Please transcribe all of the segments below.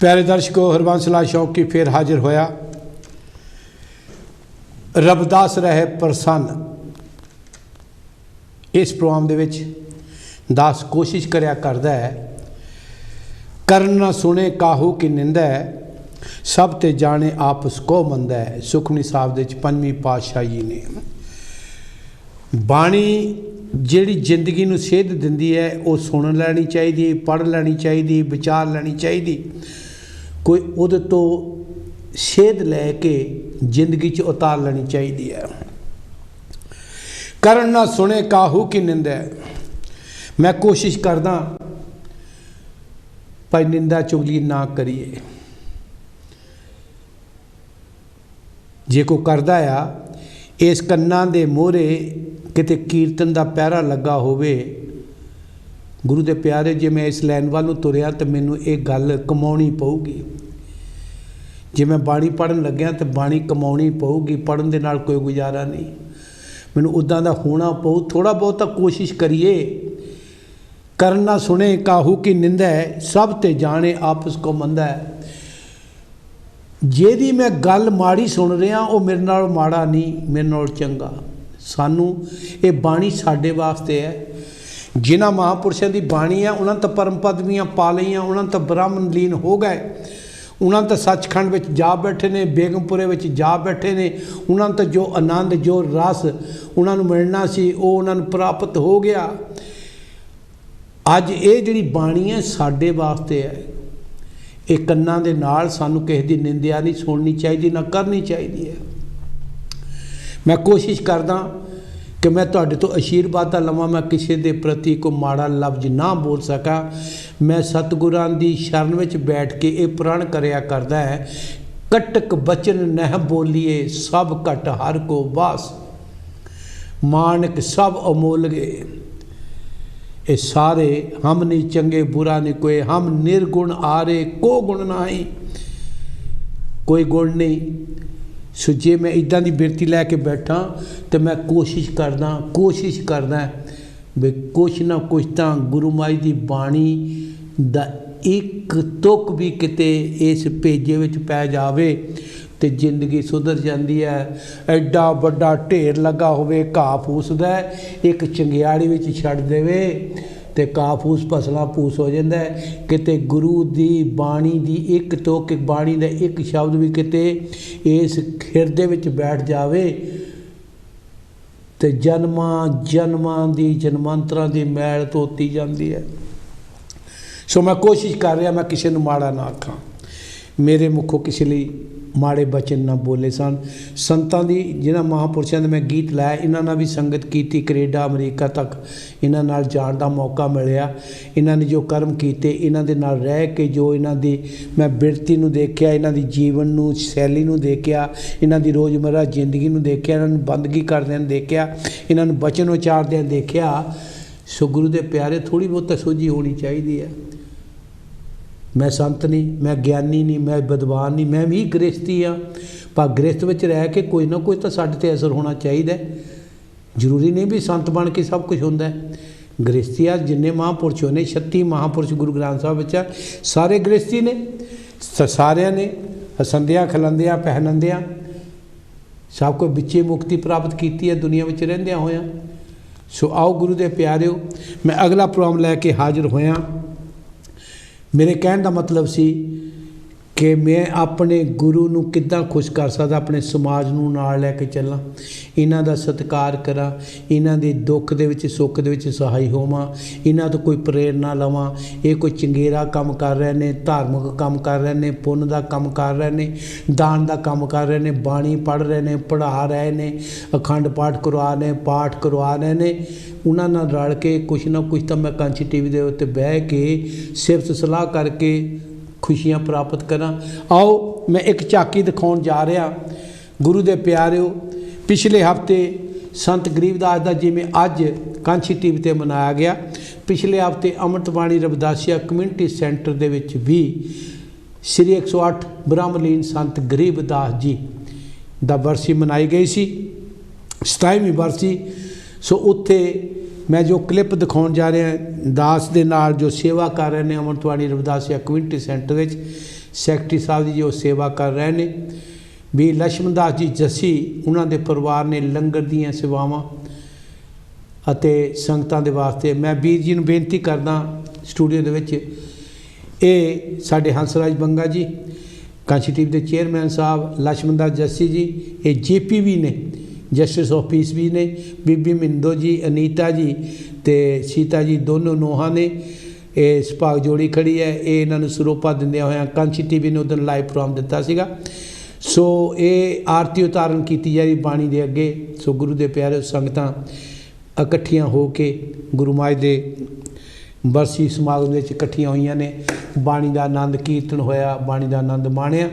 प्यारे दर्शकों, हरबंस लाल शौकी फिर हाजिर होया। रबदास रहे प्रसन्न इस प्रोग्राम दे विच दास कोशिश करया करदा है, करन ना सुने काहू की निंदा है, सब ते जाने आपस को मंदा है। सुखमनी साहब दे पंजवीं पातशाही ने बाणी जिहड़ी जिंदगी नूं सेध दिंदी है वो सुन लैनी चाहिए, पढ़ लैनी चाहिए, विचार लैनी चाहिए। कोई उहदे तो सेध लैके जिंदगी च उतार लैनी चाहिए है। करन ना सुने काहू की निंदा है। मैं कोशिश करदा भाई निंदा चुगली ना करिए। जे को करदा आ इस कन्ना दे मोहरे किते कीर्तन दा पैरा लगा होवे, गुरु दे प्यारे, जे मैं इस लैन वाल नूं तुरिया तो मैनू ये गल कमाउणी पऊगी। जे मैं बाणी पढ़न लग्या तो बाणी कमाउणी पऊगी, पढ़न दे नाल कोई गुजारा नहीं। मैनू उदां दा होना पऊ। थोड़ा बहुत कोशिश करिए। करना सुने काहू की निंदा है, सब ते जाने आपस को मंदा है। जेदी मैं गल माड़ी सुन रहा वो मेरे नाल माड़ा नहीं, मेरे नाल चंगा। सानू ये बाणी साडे वास्ते है। जिन्हां महापुरुषों की बाणी है उन्होंने तो परम पदवियाँ पा लियां, उन्होंने तो ब्रह्म लीन हो गए, उन्होंने तो सचखंड में जा बैठे ने, बेगमपुरे में जा बैठे ने। उन्होंने तो जो आनंद जो रस उन्होंने मिलना सी वो उन्होंने प्राप्त हो गया। अज ये जिहड़ी बाणी है साडे वास्ते है। ये कन्नां दे नाल सानू किसी दी निंदिया नहीं सुननी चाहिए, ना करनी चाहिए है। मैं कोशिश करदा कि मैं तुहाडे तो आशीर्वाद लवां, मैं किसी के प्रति को माड़ा लफ्ज ना बोल सका। मैं सतगुरां दी शरण विच बैठ के ये प्रण करया करदा है, कटक बचन नह बोलिए, सब घट हर को बास, मानक सब अमोल गए। ये सारे हम नहीं चंगे बुरा नहीं कोई, हम निर्गुण आरे को गुण नहीं, कोई गुण नहीं। सो जे मैं इदां दी बिरती लैके बैठा तो मैं कोशिश करदा भी कुछ ना कुछ तो गुरु माई दी बाणी दा एक तुक भी किते इस भेजे विच पै जावे तो जिंदगी सुधर जाती है। एडा बड़ा ढेर लगा होवे घाह फूस दा, एक चंगियाड़ी विच छड्ड देवे तो घाह फूस फसला फूस हो जाता है। किते गुरु दी बाणी दी एक तुक, बाणी दा एक शब्द भी किते इस हिरदे विच बैठ जावे तो जन्मां दी जन्मांतरां दी मैल धोती जाती है। सो मैं कोशिश कर रहा मैं किसी नूं माड़ा ना आखां, मेरे मुखों किसी लिए माड़े बचन ना बोले सन। संतां दी जिन्हां महापुरुषों के मैं गीत लाया, इन्हां नाल भी संगत कीती, कनेडा अमरीका तक इन्हां नाल जाण दा मौका मिलिया। इन्हां ने जो कर्म कीते, इन्हां दे नाल रह के जो इन्हां दी मैं बिरती नूं देखिया, इन्हां दी जीवन नूं शैली नूं देखिया, इन्हां दी रोज़मर्रा जिंदगी नूं देखिया, इन्हां नूं बंदगी करदे देखिया, इन्हां नूं बचन उचारदे देखिया। सो गुरु दे प्यारे, थोड़ी बहुत सोझी होनी चाहिए है। मैं संत नहीं, मैं ज्ञानी नहीं, मैं विद्वान नहीं, मैं भी गृहस्थी हाँ। पर गृहस्थ में रह के कोई ना कोई तो साढ़े ते असर होना चाहिए। जरूरी नहीं भी संत बन के सब कुछ होंदा है। गृहस्थी आ जिन्ने महापुरुष ने, 36 महापुरुष गुरु ग्रंथ साहब बच्चा सारे गृहस्थी ने, सारिया ने हसंदिया खलंदिया पहनंदिया सब को बिचे मुक्ति प्राप्त की है दुनिया में रहिंदिया होया। सो आओ गुरु दे प्यारिओ, मैं अगला प्रोग्राम लैके हाजिर होया। मेरे कहने का मतलब सी कि मैं अपने गुरु नूं किद्दां खुश कर सकदा, अपने समाज नूं नाल लैके चलां, इन्हां दा सत्कार करां, इन्हां दे दुख दे विच सुख दे विच सहाई होवां, इन्हां तो कोई प्रेरणा लवां। ये कोई चंगेरा काम कर रहे ने, धार्मिक काम कर रहे ने, पुण्य दा काम कर रहे ने, दान दा काम कर रहे ने, बाणी पढ़ रहे ने, पढ़ा रहे ने, अखंड पाठ करवा रहे, पाठ करवा रहे ने। उन्हां नाल रल के कुछ ना कुछ तो मैं कांची टीवी दे उत्ते बह के सिफत सलाह करके खुशियां प्राप्त करा। आओ मैं एक झाकी दिखाउण जा रहा। गुरु दे प्यारिओ, पिछले हफ्ते संत गरीबदास दा जिवें अज कांछी टीवी ते मनाया गया, पिछले हफ्ते अमृतबाणी रविदासिया कम्यूनिटी सेंटर दे विच भी श्री 108 ब्रह्मलीन संत गरीबदास जी दा बरसी मनाई गई सी, 27वीं बरसी। सो उत्थे मैं जो क्लिप दिखाउण जा रहा दास दे नाल जो सेवा कर रहे हैं अमृतवाणी Ravidassia community centre which secretary Sahib ji ਜੋ ਸੇਵਾ ਕਰ ਰਹੇ ਨੇ, ਵੀ ਲਛਮਣ ਦਾਸ ਜੀ ਜੱਸੀ ਉਹਨਾਂ ਦੇ ਪਰਿਵਾਰ ਨੇ ਲੰਗਰ ਦੀਆਂ ਸੇਵਾਵਾਂ ਅਤੇ ਸੰਗਤਾਂ ਦੇ ਵਾਸਤੇ। ਮੈਂ ਵੀਰ ਜੀ ਨੂੰ ਬੇਨਤੀ ਕਰਦਾ ਸਟੂਡੀਓ ਦੇ ਵਿੱਚ, ਇਹ ਸਾਡੇ ਹੰਸਰਾਜ ਬੰਗਾ ਜੀ ਕਾਂਸ਼ੀ ਟੀਵੀ ਦੇ ਚੇਅਰਮੈਨ ਸਾਹਿਬ, ਲਛਮਣ ਦਾਸ ਜੱਸੀ ਜੀ ਇਹ ਜੇਪੀ ਵੀ ਨੇ, ਜਸਟਿਸ ਆਫ ਪੀਸ ਵੀ ਨੇ, ਬੀਬੀ ਮਿੰਦੋ ਜੀ, ਅਨੀਤਾ ਜੀ ਅਤੇ ਸੀਤਾ ਜੀ ਦੋਨੋਂ ਨੋਹਾਂ ਨੇ। ਇਹ ਸੁਭਾਗ ਜੋੜੀ ਖੜੀ ਹੈ। ਇਹ ਇਹਨਾਂ ਨੂੰ ਸਰੋਪਾ ਦਿੰਦਿਆਂ ਹੋਇਆਂ ਕਾਂਸ਼ੀ ਟੀਵੀ ਨੇ ਉਦੋਂ ਲਾਈਵ ਪ੍ਰੋਗਰਾਮ ਦਿੱਤਾ ਸੀਗਾ। ਸੋ ਇਹ ਆਰਤੀ ਉਤਾਰਨ ਕੀਤੀ ਜਾ ਰਹੀ ਬਾਣੀ ਦੇ ਅੱਗੇ। ਸੋ ਗੁਰੂ ਦੇ ਪਿਆਰੇ ਸੰਗਤਾਂ ਇਕੱਠੀਆਂ ਹੋ ਕੇ ਗੁਰੂ ਮਹਾਰਾਜ ਦੇ ਬਰਸੀ ਸਮਾਗਮ ਵਿੱਚ ਇਕੱਠੀਆਂ ਹੋਈਆਂ ਨੇ। ਬਾਣੀ ਦਾ ਆਨੰਦ ਕੀਰਤਨ ਹੋਇਆ, ਬਾਣੀ ਦਾ ਆਨੰਦ ਮਾਣਿਆ।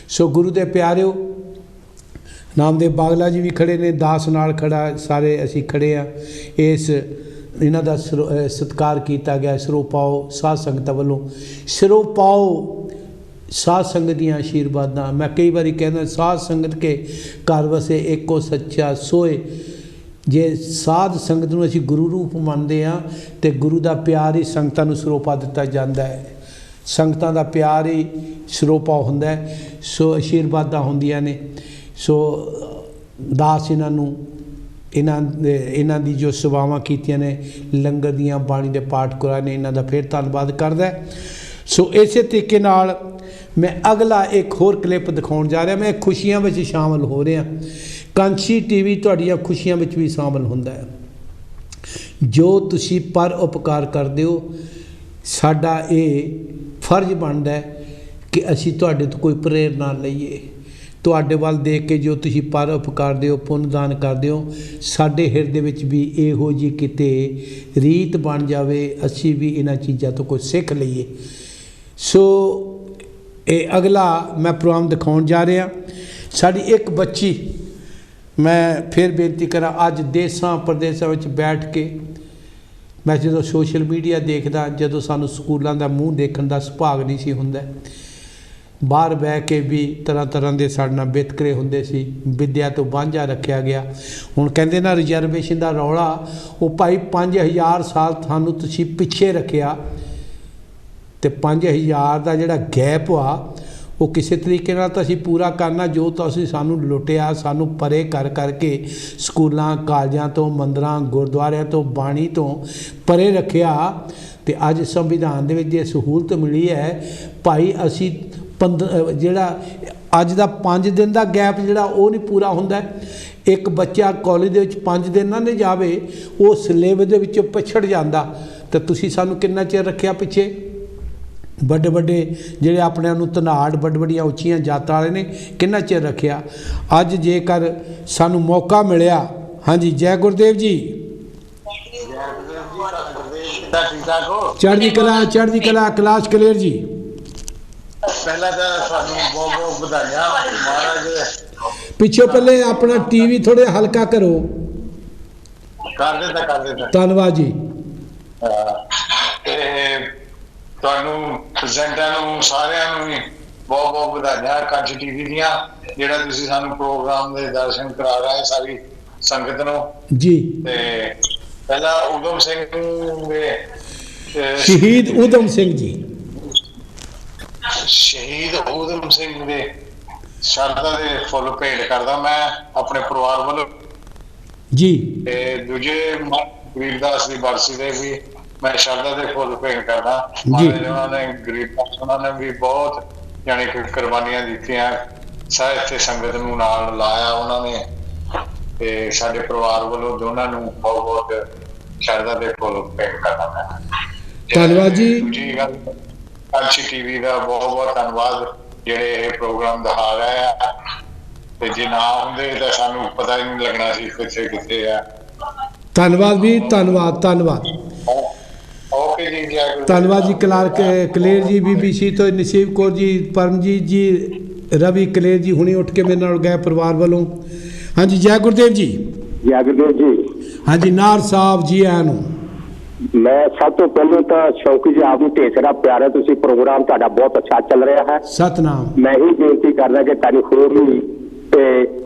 ਸੋ ਗੁਰੂ ਦੇ ਪਿਆਰਿਓ, ਨਾਮਦੇਵ ਬਾਗਲਾ ਜੀ ਵੀ ਖੜੇ ਨੇ, ਦਾਸ ਨਾਲ ਖੜਾ, ਸਾਰੇ ਅਸੀਂ ਖੜੇ ਹਾਂ। ਇਸ ਇਹਨਾਂ ਦਾ ਸਤਿਕਾਰ ਕੀਤਾ ਗਿਆ। ਸਿਰੋਂ ਪਾਓ ਸਾਧ ਸੰਗਤਾਂ ਵੱਲੋਂ, ਸਿਰੋਂ ਪਾਓ ਸਾਧ ਸੰਗਤ ਦੀਆਂ ਆਸ਼ੀਰਵਾਦਾਂ। ਮੈਂ ਕਈ ਵਾਰੀ ਕਹਿੰਦਾ, ਸਾਧ ਸੰਗਤ ਕੇ ਘਰ ਵਸੇ ਏਕੋ ਸੱਚਾ ਸੋਏ। ਜੇ ਸਾਧ ਸੰਗਤ ਨੂੰ ਅਸੀਂ ਗੁਰੂ ਰੂਪ ਮੰਨਦੇ ਹਾਂ ਅਤੇ ਗੁਰੂ ਦਾ ਪਿਆਰ ਹੀ ਸੰਗਤਾਂ ਨੂੰ ਸਰੋਪਾ ਦਿੱਤਾ ਜਾਂਦਾ ਹੈ। ਸੰਗਤਾਂ ਦਾ ਪਿਆਰ ਹੀ ਸਰੋਪਾ ਹੁੰਦਾ ਹੈ। ਸੋ ਆਸ਼ੀਰਵਾਦਾਂ ਹੁੰਦੀਆਂ ਨੇ। ਸੋ ਦਾਸ ਇਹਨਾਂ ਨੂੰ ਇਹਨਾਂ ਦੀ ਜੋ ਸੇਵਾਵਾਂ ਕੀਤੀਆਂ ਨੇ, ਲੰਗਰ ਦੀਆਂ, ਬਾਣੀ ਦੇ ਪਾਠ ਕਰਾਏ ਨੇ, ਇਹਨਾਂ ਦਾ ਫਿਰ ਧੰਨਵਾਦ ਕਰਦਾ। ਸੋ ਇਸੇ ਤਰੀਕੇ ਨਾਲ ਮੈਂ ਅਗਲਾ ਇੱਕ ਹੋਰ ਕਲਿੱਪ ਦਿਖਾਉਣ ਜਾ ਰਿਹਾ। ਮੈਂ ਖੁਸ਼ੀਆਂ ਵਿੱਚ ਸ਼ਾਮਲ ਹੋ ਰਿਹਾ। ਕਾਂਸ਼ੀ ਟੀਵੀ ਤੁਹਾਡੀਆਂ ਖੁਸ਼ੀਆਂ ਵਿੱਚ ਵੀ ਸ਼ਾਮਲ ਹੁੰਦਾ ਹੈ। ਜੋ ਤੁਸੀਂ ਪਰ ਉਪਕਾਰ ਕਰਦੇ ਹੋ, ਸਾਡਾ ਇਹ ਫਰਜ਼ ਬਣਦਾ ਹੈ ਕਿ ਅਸੀਂ ਤੁਹਾਡੇ ਤੋਂ ਕੋਈ ਪ੍ਰੇਰਨਾ ਲਈਏ। ਤੁਹਾਡੇ ਵੱਲ ਦੇਖ ਕੇ ਜੋ ਤੁਸੀਂ ਪਰ ਉਪਕਾਰ ਦਿਓ, ਪੁੰਨਦਾਨ ਕਰਦੇ ਹੋ, ਸਾਡੇ ਹਿਰਦੇ ਵਿੱਚ ਵੀ ਇਹੋ ਜਿਹੀ ਕਿਤੇ ਰੀਤ ਬਣ ਜਾਵੇ, ਅਸੀਂ ਵੀ ਇਹਨਾਂ ਚੀਜ਼ਾਂ ਤੋਂ ਕੁਝ ਸਿੱਖ ਲਈਏ। ਸੋ ਇਹ ਅਗਲਾ ਮੈਂ ਪ੍ਰੋਗਰਾਮ ਦਿਖਾਉਣ ਜਾ ਰਿਹਾ। ਸਾਡੀ ਇੱਕ ਬੱਚੀ, ਮੈਂ ਫਿਰ ਬੇਨਤੀ ਕਰਾਂ, ਅੱਜ ਦੇਸਾਂ ਪ੍ਰਦੇਸਾਂ ਵਿੱਚ ਬੈਠ ਕੇ ਮੈਂ ਜਦੋਂ ਸੋਸ਼ਲ ਮੀਡੀਆ ਦੇਖਦਾ, ਜਦੋਂ ਸਾਨੂੰ ਸਕੂਲਾਂ ਦਾ ਮੂੰਹ ਦੇਖਣ ਦਾ ਸੁਭਾਗ ਨਹੀਂ ਸੀ ਹੁੰਦਾ, ਬਾਹਰ ਬਹਿ ਕੇ ਵੀ ਤਰ੍ਹਾਂ ਤਰ੍ਹਾਂ ਦੇ ਸਾਡੇ ਨਾਲ ਵਿਤਕਰੇ ਹੁੰਦੇ ਸੀ। ਵਿੱਦਿਆ ਤੋਂ ਵਾਂਝਾ ਰੱਖਿਆ ਗਿਆ। ਹੁਣ ਕਹਿੰਦੇ ਨਾ ਰਿਜ਼ਰਵੇਸ਼ਨ ਦਾ ਰੌਲਾ, ਉਹ ਭਾਈ 5000 ਸਾਲ ਤੁਹਾਨੂੰ ਤੁਸੀਂ ਪਿੱਛੇ ਰੱਖਿਆ, ਅਤੇ 5000 ਦਾ ਜਿਹੜਾ ਗੈਪ ਆ ਉਹ ਕਿਸੇ ਤਰੀਕੇ ਨਾਲ ਤਾਂ ਅਸੀਂ ਪੂਰਾ ਕਰਨਾ। ਜੋ ਤੁਸੀਂ ਸਾਨੂੰ ਲੁੱਟਿਆ, ਸਾਨੂੰ ਪਰੇ ਕਰ ਕਰਕੇ ਸਕੂਲਾਂ ਕਾਲਜਾਂ ਤੋਂ, ਮੰਦਰਾਂ ਗੁਰਦੁਆਰਿਆਂ ਤੋਂ, ਬਾਣੀ ਤੋਂ ਪਰੇ ਰੱਖਿਆ, ਅਤੇ ਅੱਜ ਸੰਵਿਧਾਨ ਦੇ ਵਿੱਚ ਜੇ ਸਹੂਲਤ ਮਿਲੀ ਹੈ ਭਾਈ, ਅਸੀਂ ਜਿਹੜਾ ਅੱਜ ਦਾ 5 ਦਿਨ ਦਾ ਗੈਪ ਜਿਹੜਾ ਉਹ ਨਹੀਂ ਪੂਰਾ ਹੁੰਦਾ। ਇੱਕ ਬੱਚਾ ਕਾਲਜ ਦੇ ਵਿੱਚ 5 ਦਿਨ ਨਾ ਜਾਵੇ, ਉਹ ਸਿਲੇਬਸ ਦੇ ਵਿੱਚੋਂ ਪਿਛੜ ਜਾਂਦਾ। ਤਾਂ ਤੁਸੀਂ ਸਾਨੂੰ ਕਿੰਨਾ ਚਿਰ ਰੱਖਿਆ ਪਿੱਛੇ। ਵੱਡੇ ਵੱਡੇ ਜਿਹੜੇ ਆਪਣੇ ਨੂੰ ਧਨਾੜ, ਵੱਡ ਵੱਡੀਆਂ ਉੱਚੀਆਂ ਜਾਤਾਂ ਵਾਲੇ ਨੇ, ਕਿੰਨਾ ਚਿਰ ਰੱਖਿਆ। ਅੱਜ ਜੇਕਰ ਸਾਨੂੰ ਮੌਕਾ ਮਿਲਿਆ, ਹਾਂਜੀ, ਜੈ ਗੁਰਦੇਵ ਜੀ। ਚੜ੍ਹਦੀ ਕਲਾ, ਚੜ੍ਹਦੀ ਕਲਾ, ਕੈਲਾਸ਼ ਕਲੇਰ ਜੀ। ਪਹਿਲਾਂ ਤਾਂ ਤੁਹਾਨੂੰ ਬਹੁਤ ਬਹੁਤ ਵਧਾਈਆਂ ਮਹਾਰਾਜ। ਪਿੱਛੋਂ ਪਹਿਲੇ ਆਪਣਾ ਟੀਵੀ ਥੋੜ੍ਹਾ ਹਲਕਾ ਕਰੋ। ਕਰ ਦਿੱਤਾ। ਧੰਨਵਾਦ ਜੀ। ਤੇ ਤੁਹਾਨੂੰ ਪ੍ਰੈਜ਼ੈਂਟਰਾਂ ਨੂੰ ਸਾਰਿਆਂ ਨੂੰ ਬਹੁਤ ਬਹੁਤ ਵਧਾਈਆਂ ਕਾਂਸ਼ੀ ਟੀਵੀ ਦੀਆਂ, ਜਿਹੜਾ ਤੁਸੀਂ ਸਾਨੂੰ ਪ੍ਰੋਗਰਾਮ ਦੇ ਦਰਸ਼ਨ ਕਰਾ ਰਹੇ ਸਾਰੀ ਸੰਗਤ ਨੂੰ ਜੀ। ਤੇ ਪਹਿਲਾਂ ਊਧਮ ਸਿੰਘ ਦੇ ਸ਼ਹੀਦ ਊਧਮ ਸਿੰਘ ਜੀ, ਸ਼ਹੀਦ ਊਧਮ ਸਿੰਘ ਦੇ ਸ਼ਰਧਾ ਦੇ ਫੁੱਲ ਭੇਟ ਕਰਦਾ ਮੈਂ ਆਪਣੇ ਪਰਿਵਾਰ ਵੱਲੋਂ ਜੀ। ਤੇ ਦੂਜੇ ਗਰੀਬਦਾਸ ਦੀ ਬਰਸੀ ਦੇ ਵੀ ਮੈਂ ਸ਼ਰਧਾ ਦੇ ਫੁੱਲ ਭੇਟ ਕਰਦਾ। ਉਹਨਾਂ ਨੇ ਗਰੀਬਦਾਸ, ਉਹਨਾਂ ਨੇ ਵੀ ਬਹੁਤ ਜਾਣੀ ਕਿ ਕੁਰਬਾਨੀਆਂ ਦਿੱਤੀਆਂ, ਸਾਰੇ ਇੱਥੇ ਸੰਗਤ ਨੂੰ ਨਾਲ ਲਾਇਆ ਉਹਨਾਂ ਨੇ। ਤੇ ਸਾਡੇ ਪਰਿਵਾਰ ਵੱਲੋਂ ਦੋਨਾਂ ਨੂੰ ਬਹੁਤ ਬਹੁਤ ਸ਼ਰਧਾ ਦੇ ਫੁੱਲ ਭੇਟ ਕਰਦਾ ਮੈਂ। ਧੰਨਵਾਦ ਜੀ। ਦੂਜੀ ਗੱਲ, ਕਾਂਸ਼ੀ ਟੀਵੀ ਦਾ ਬਹੁਤ ਬਹੁਤ ਧੰਨਵਾਦ, ਜਿਹੜੇ ਇਹ ਪ੍ਰੋਗਰਾਮ ਦਿਖਾ ਰਹੇ ਆ। ਤੇ ਜੇ ਨਾ ਹੁੰਦੇ ਤਾਂ ਸਾਨੂੰ ਪਤਾ ਹੀ ਨਹੀਂ ਲੱਗਣਾ ਸੀ ਕਿੱਥੇ ਆ। ਧੰਨਵਾਦ ਵੀ, ਧੰਨਵਾਦ, ਧੰਨਵਾਦ। ਓਕੇ ਜੀ, ਜੈ ਗੁਰੂ। ਧੰਨਵਾਦ ਜੀ। ਕਲੇਰ ਜੀ, BBC ਤੋਂ ਨਸੀਬ ਕੌਰ ਜੀ, ਪਰਮਜੀਤ ਜੀ, ਰਵੀ ਕਲੇਰ ਜੀ ਹੁਣੇ ਉੱਠ ਕੇ ਮੇਰੇ ਨਾਲ ਗਏ ਪਰਿਵਾਰ ਵੱਲੋਂ। ਹਾਂਜੀ, ਜੈ ਗੁਰਦੇਵ ਜੀ। ਜੈ ਗੁਰਦੇਵ ਜੀ। ਹਾਂਜੀ, ਨਾਰ ਸਾਹਿਬ ਜੀ ਆਇਆਂ ਨੂੰ। ਮੈਂ ਸਭ ਤੋਂ ਪਹਿਲਾਂ ਤਾਂ ਸ਼ੌਕੀ ਜੀ ਆਪ ਨੂੰ ਢੇਰ ਸਾਰਾ ਪਿਆਰ ਹੈ। ਤੁਸੀਂ ਪ੍ਰੋਗਰਾਮ ਤੁਹਾਡਾ ਬਹੁਤ ਅੱਛਾ ਚੱਲ ਰਿਹਾ ਹੈ। ਸਤਨਾਮ। ਮੈਂ ਹੀ ਬੇਨਤੀ ਕਰਦਾ ਕਿ ਤੁਹਾਨੂੰ ਹੋਰ ਵੀ ਤੇ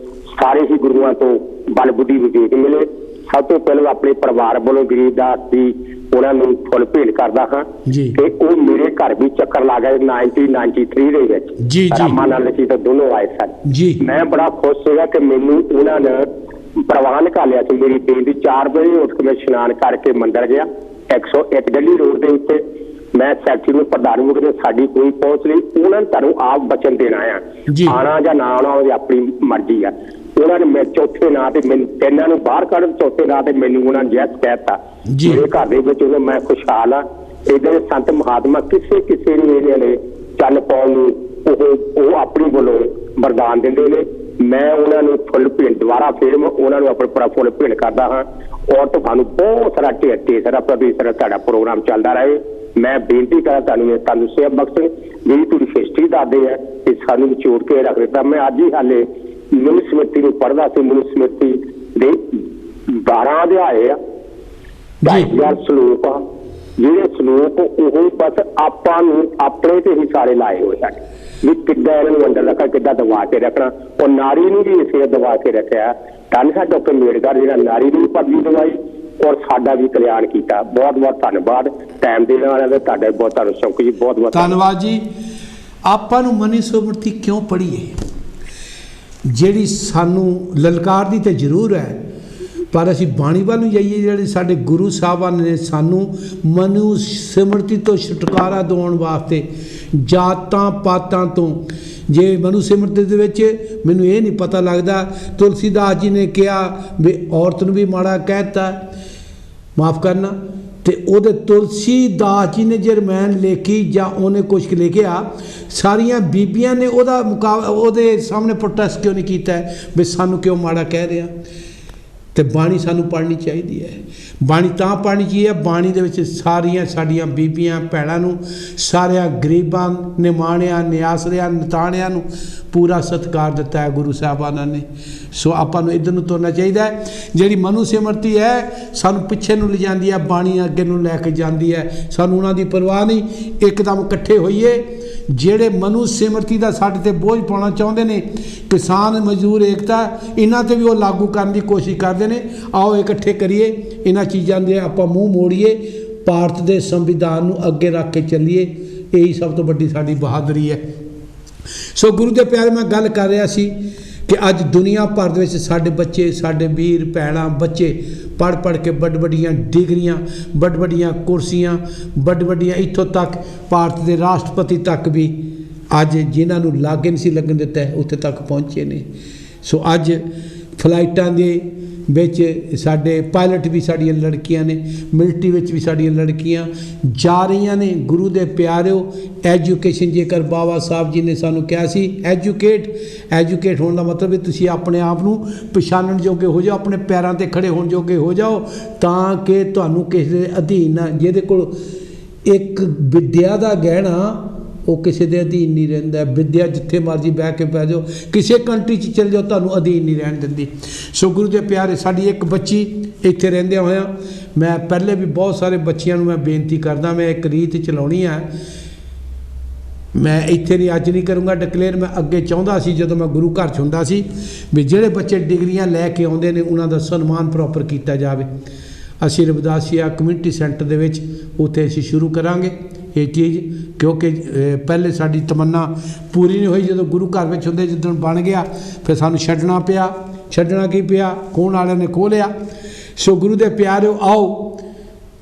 ਸਾਰੇ ਹੀ ਗੁਰੂਆਂ ਤੋਂ ਬਲ ਬੁੱਧੀ ਵਿਵੇਕ ਮਿਲੇ। ਸਭ ਤੋਂ ਪਹਿਲਾਂ ਆਪਣੇ ਪਰਿਵਾਰ ਵੱਲੋਂ ਗਰੀਬਦਾਸ ਦੀ ਉਹਨਾਂ ਨੂੰ ਫੁੱਲ ਭੇਟ ਕਰਦਾ ਹਾਂ ਜੀ। ਕਿ ਉਹ ਮੇਰੇ ਘਰ ਵੀ ਚੱਕਰ ਲਾ ਗਏ 1993 ਦੇ ਵਿੱਚ। ਜੀ, ਜੀ। ਰਾਮਾ ਨਾਲ ਅਸੀਂ ਤਾਂ ਦੋਨੋਂ ਆਏ ਸਨ ਜੀ। ਮੈਂ ਬੜਾ ਖੁਸ਼ ਸੀਗਾ ਕਿ ਮੈਨੂੰ ਉਹਨਾਂ ਨੇ ਪ੍ਰਵਾਨ ਕਰ ਲਿਆ ਸੀ। ਮੇਰੀ ਬੇਟੀ 4 ਵਜੇ ਉੱਠ ਕੇ ਮੈਂ ਇਸ਼ਨਾਨ ਕਰਕੇ ਮੰਦਰ ਗਿਆ 101 ਦਿੱਲੀ ਰੋਡ ਦੇ ਉੱਤੇ। ਮੈਂ ਸੈਕਟਰੀ ਨੂੰ ਪ੍ਰਧਾਨ ਨੂੰ ਕਹਿੰਦੇ ਸਾਡੀ ਕੋਈ ਪਹੁੰਚ ਨਹੀਂ, ਉਹਨਾਂ ਨੇ ਤੁਹਾਨੂੰ ਆਪ ਵਚਨ ਦੇਣਾ ਆ, ਆਣਾ ਜਾਂ ਨਾ ਆਉਣਾ ਉਹਦੀ ਆਪਣੀ ਮਰਜ਼ੀ ਆ। ਉਹਨਾਂ ਨੇ ਮੈਂ ਚੌਥੇ ਨਾਂ ਤੇ ਮੈਨੂੰ ਤਿੰਨਾਂ ਨੂੰ ਬਾਹਰ ਕੱਢ, ਚੌਥੇ ਨਾਂ ਤੇ ਮੈਨੂੰ ਉਹਨਾਂ ਨੇ ਯੈਸ ਕਹਿਤਾ। ਮੇਰੇ ਘਰ ਦੇ ਵਿੱਚ ਉਦੋਂ ਮੈਂ ਖੁਸ਼ਹਾਲ ਆ। ਏਦਾਂ ਦੇ ਸੰਤ ਮਹਾਤਮਾ ਕਿਸੇ ਨੂੰ ਇਹਨਾਂ ਨੇ ਚੱਲ ਪਾਉਣ ਨੂੰ ਉਹ ਆਪਣੀ ਵੱਲੋਂ ਵਰਦਾਨ ਦਿੰਦੇ ਨੇ। ਮੈਂ ਉਹਨਾਂ ਨੂੰ ਫੁੱਲ ਭੇਟ ਦੁਬਾਰਾ ਫਿਰ ਉਹਨਾਂ ਨੂੰ ਆਪਣੇ ਫੁੱਲ ਭੇਟ ਕਰਦਾ ਹਾਂ। ਔਰ ਤੁਹਾਨੂੰ ਬਹੁਤ ਸਾਰਾ ਢੇਰ ਸਾਰਾ ਪ੍ਰਭੂ ਤੁਹਾਡਾ ਪ੍ਰੋਗਰਾਮ ਚੱਲਦਾ ਰਹੇ। ਮੈਂ ਬੇਨਤੀ ਕਰਾਂ ਤੁਹਾਨੂੰ ਸੇਵਾ ਬਖਸ਼ਣ ਜਿਹੜੀ ਤੁਹਾਡੀ ਹਿਸਟਰੀ ਦੱਸਦੇ ਆ ਕਿ ਸਾਨੂੰ ਵਿਚੋੜ ਕੇ ਰੱਖ ਦਿੱਤਾ। ਮੈਂ ਅੱਜ ਹੀ ਹਾਲੇ ਮਨੁ ਸਮਿਤੀ ਨੂੰ ਪੜ੍ਹਦਾ ਸੀ। ਮਨੁ ਸਮਿਤੀ ਦੇ 12 ਅਧਿਆਏ ਆ, 2,000 ਸਲੋਕ ਆ। ਜਿਹੜੇ ਸਲੋਕ ਉਹ ਬਸ ਆਪਾਂ ਨੂੰ ਆਪਣੇ ਤੇ ਹੀ ਸਾਰੇ ਲਾਏ ਹੋਏ ਹਨ ਵੀ ਕਿੱਦਾਂ ਇਹਨਾਂ ਨੂੰ ਅੰਦਰ ਰੱਖਣਾ, ਕਿੱਦਾਂ ਦਬਾ ਕੇ ਰੱਖਣਾ। ਉਹ ਨਾਰੀ ਨੂੰ ਵੀ ਇਸੇ ਦਬਾ ਕੇ ਰੱਖਿਆ। ਧੰਨ ਡਾਕਟਰ ਅੰਬੇਡਕਰ ਜਿਹੜਾ ਨਾਰੀ ਨੂੰ ਪਦਵੀ ਦਵਾਈ ਔਰ ਸਾਡਾ ਵੀ ਕਲਿਆਣ ਕੀਤਾ। ਬਹੁਤ ਬਹੁਤ ਧੰਨਵਾਦ ਟਾਈਮ ਦੇਣ ਵਾਲਿਆਂ ਦਾ। ਤੁਹਾਡਾ ਬਹੁਤ ਤੁਹਾਨੂੰ ਸ਼ੌਂਕ ਜੀ, ਬਹੁਤ ਬਹੁਤ ਧੰਨਵਾਦ ਜੀ। ਆਪਾਂ ਨੂੰ ਮਨੀ ਸਮਿਤੀ ਕਿਉਂ ਪੜ੍ਹੀਏ? ਜਿਹੜੀ ਸਾਨੂੰ ਲਲਕਾਰਦੀ ਤੇ ਜ਼ਰੂਰ ਹੈ, ਪਰ ਅਸੀਂ ਬਾਣੀ ਵੱਲ ਨੂੰ ਜਾਈਏ। ਜਿਹੜੇ ਸਾਡੇ ਗੁਰੂ ਸਾਹਿਬਾਨ ਨੇ ਸਾਨੂੰ ਮਨੁ ਸਿਮਰਤੀ ਤੋਂ ਛੁਟਕਾਰਾ ਦਿਵਾਉਣ ਵਾਸਤੇ ਜਾਤਾਂ ਪਾਤਾਂ ਤੋਂ, ਜੇ ਮਨੁ ਸਿਮਰਤੀ ਦੇ ਵਿੱਚ ਮੈਨੂੰ ਇਹ ਨਹੀਂ ਪਤਾ ਲੱਗਦਾ ਤੁਲਸੀਦਾਸ ਜੀ ਨੇ ਕਿਹਾ ਵੀ ਔਰਤ ਨੂੰ ਵੀ ਮਾੜਾ ਕਹਿਤਾ, ਮਾਫ ਕਰਨਾ, ਤੇ ਉਹਦੇ ਤੁਲਸੀਦਾਸ ਜੀ ਨੇ ਜੇ ਰਮਾਇਣ ਲਿਖੀ ਜਾਂ ਉਹਨੇ ਕੁਛ ਲਿਖਿਆ, ਸਾਰੀਆਂ ਬੀਬੀਆਂ ਨੇ ਉਹਦੇ ਸਾਹਮਣੇ ਪ੍ਰੋਟੈਸਟ ਕਿਉਂ ਨਹੀਂ ਕੀਤਾ ਵੀ ਸਾਨੂੰ ਕਿਉਂ ਮਾੜਾ ਕਹਿ ਰਿਹਾ? ਤੇ ਬਾਣੀ ਸਾਨੂੰ ਪੜ੍ਹਨੀ ਚਾਹੀਦੀ ਹੈ। ਬਾਣੀ ਤਾਂ ਪੜ੍ਹਨੀ ਚਾਹੀਦੀ ਹੈ, ਬਾਣੀ ਦੇ ਵਿੱਚ ਸਾਰੀਆਂ ਸਾਡੀਆਂ ਬੀਬੀਆਂ ਭੈਣਾਂ ਨੂੰ, ਸਾਰਿਆਂ ਗਰੀਬਾਂ, ਨਿਮਾਣਿਆਂ, ਨਿਆਸਰਿਆਂ, ਨਤਾਣਿਆਂ ਨੂੰ ਪੂਰਾ ਸਤਿਕਾਰ ਦਿੱਤਾ ਹੈ ਗੁਰੂ ਸਾਹਿਬਾਨਾਂ ਨੇ। ਸੋ ਆਪਾਂ ਨੂੰ ਇੱਧਰ ਨੂੰ ਤੁਰਨਾ ਚਾਹੀਦਾ ਹੈ। ਜਿਹੜੀ ਮਨੁ ਸਿਮਰਤੀ ਹੈ ਸਾਨੂੰ ਪਿੱਛੇ ਨੂੰ ਲਿਜਾਂਦੀ ਹੈ, ਬਾਣੀ ਅੱਗੇ ਨੂੰ ਲੈ ਕੇ ਜਾਂਦੀ ਹੈ। ਸਾਨੂੰ ਉਹਨਾਂ ਦੀ ਪਰਵਾਹ ਨਹੀਂ। ਇੱਕਦਮ ਇਕੱਠੇ ਹੋਈਏ। ਜਿਹੜੇ ਮਨੁ ਸਿਮਰਤੀ ਦਾ ਸਾਡੇ ਤੇ ਬੋਝ ਪਾਉਣਾ ਚਾਹੁੰਦੇ ਨੇ, ਕਿਸਾਨ ਮਜ਼ਦੂਰ ਏਕਤਾ, ਇਹਨਾਂ ਤੇ ਵੀ ਉਹ ਲਾਗੂ ਕਰਨ ਦੀ ਕੋਸ਼ਿਸ਼ ਕਰਦੇ ਨੇ। ਆਓ ਇਕੱਠੇ ਕਰੀਏ, ਇਹਨਾਂ ਚੀਜ਼ਾਂ ਦੇ ਆਪਾਂ ਮੂੰਹ ਮੋੜੀਏ, ਭਾਰਤ ਦੇ ਸੰਵਿਧਾਨ ਨੂੰ ਅੱਗੇ ਰੱਖ ਕੇ ਚੱਲੀਏ। ਇਹੀ ਸਭ ਤੋਂ ਵੱਡੀ ਸਾਡੀ ਬਹਾਦਰੀ ਹੈ। ਸੋ ਗੁਰੂ ਦੇ ਪਿਆਰੇ, ਮੈਂ ਗੱਲ ਕਰ ਰਿਹਾ ਸੀ ਕਿ ਅੱਜ ਦੁਨੀਆ ਭਰ ਦੇ ਵਿੱਚ ਸਾਡੇ ਬੱਚੇ, ਸਾਡੇ ਵੀਰ ਭੈਣਾਂ, ਬੱਚੇ ਪੜ੍ਹ ਕੇ ਵੱਡੀਆਂ ਡਿਗਰੀਆਂ, ਵੱਡੀਆਂ ਕੁਰਸੀਆਂ, ਵੱਡੀਆਂ ਇੱਥੋਂ ਤੱਕ ਭਾਰਤ ਦੇ ਰਾਸ਼ਟਰਪਤੀ ਤੱਕ ਵੀ ਅੱਜ ਜਿਨ੍ਹਾਂ ਨੂੰ ਲਾਗੇ ਨਹੀਂ ਸੀ ਲੱਗਣ ਦਿੱਤਾ ਉੱਥੇ ਤੱਕ ਪਹੁੰਚੇ ਨੇ। ਸੋ ਅੱਜ ਫਲਾਈਟਾਂ ਦੇ ਵਿੱਚ ਸਾਡੇ ਪਾਇਲਟ ਵੀ ਸਾਡੀਆਂ ਲੜਕੀਆਂ ਨੇ, ਮਿਲਟਰੀ ਵਿੱਚ ਵੀ ਸਾਡੀਆਂ ਲੜਕੀਆਂ ਜਾ ਰਹੀਆਂ ਨੇ। ਗੁਰੂ ਦੇ ਪਿਆਰਿਓ, ਐਜੂਕੇਸ਼ਨ, ਜੇਕਰ ਬਾਬਾ ਸਾਹਿਬ ਜੀ ਨੇ ਸਾਨੂੰ ਕਿਹਾ ਸੀ ਐਜੂਕੇਟ ਹੋਣ ਦਾ ਮਤਲਬ ਹੈ ਤੁਸੀਂ ਆਪਣੇ ਆਪ ਨੂੰ ਪਛਾਣਨ ਜੋਗੇ ਹੋ ਜਾਓ, ਆਪਣੇ ਪੈਰਾਂ 'ਤੇ ਖੜੇ ਹੋਣ ਜੋਗੇ ਹੋ ਜਾਓ, ਤਾਂ ਕਿ ਤੁਹਾਨੂੰ ਕਿਸੇ ਦੇ ਅਧੀਨ ਨਾ, ਜਿਹਦੇ ਕੋਲ ਇੱਕ ਵਿੱਦਿਆ ਦਾ ਗਹਿਣਾ ਉਹ ਕਿਸੇ ਦੇ ਅਧੀਨ ਨਹੀਂ ਰਹਿੰਦਾ। ਵਿੱਦਿਆ ਜਿੱਥੇ ਮਰਜ਼ੀ ਬਹਿ ਕੇ ਪੈ ਜਾਓ, ਕਿਸੇ ਕੰਟਰੀ 'ਚ ਚਲੇ ਜਾਓ, ਤੁਹਾਨੂੰ ਅਧੀਨ ਨਹੀਂ ਰਹਿਣ ਦਿੰਦੀ। ਸੋ ਗੁਰੂ ਦੇ ਪਿਆਰੇ, ਸਾਡੀ ਇੱਕ ਬੱਚੀ ਇੱਥੇ ਰਹਿੰਦਿਆਂ ਹੋਇਆਂ, ਮੈਂ ਪਹਿਲੇ ਵੀ ਬਹੁਤ ਸਾਰੇ ਬੱਚਿਆਂ ਨੂੰ ਮੈਂ ਬੇਨਤੀ ਕਰਦਾ, ਮੈਂ ਇੱਕ ਰੀਤ ਚਲਾਉਣੀ ਹੈ। ਮੈਂ ਇੱਥੇ ਨਹੀਂ, ਅੱਜ ਨਹੀਂ ਕਰੂੰਗਾ ਡਿਕਲੇਅਰ। ਮੈਂ ਅੱਗੇ ਚਾਹੁੰਦਾ ਸੀ ਜਦੋਂ ਮੈਂ ਗੁਰੂ ਘਰ 'ਚ ਹੁੰਦਾ ਸੀ ਵੀ ਜਿਹੜੇ ਬੱਚੇ ਡਿਗਰੀਆਂ ਲੈ ਕੇ ਆਉਂਦੇ ਨੇ ਉਹਨਾਂ ਦਾ ਸਨਮਾਨ ਪ੍ਰੋਪਰ ਕੀਤਾ ਜਾਵੇ। ਅਸੀਂ ਰਵਿਦਾਸੀਆ ਕਮਿਊਨਿਟੀ ਸੈਂਟਰ ਦੇ ਵਿੱਚ ਉੱਥੇ ਅਸੀਂ ਸ਼ੁਰੂ ਕਰਾਂਗੇ ਇਹ ਚੀਜ਼, ਕਿਉਂਕਿ ਪਹਿਲੇ ਸਾਡੀ ਤਮੰਨਾ ਪੂਰੀ ਨਹੀਂ ਹੋਈ। ਜਦੋਂ ਗੁਰੂ ਘਰ ਵਿੱਚ ਹੁੰਦੇ, ਜਿੱਦਣ ਬਣ ਗਿਆ ਫਿਰ ਸਾਨੂੰ ਛੱਡਣਾ ਕੀ ਪਿਆ, ਖੋਹਣ ਵਾਲਿਆਂ ਨੇ ਖੋਹ ਲਿਆ। ਸੋ ਗੁਰੂ ਦੇ ਪਿਆਰਿਓ, ਆਓ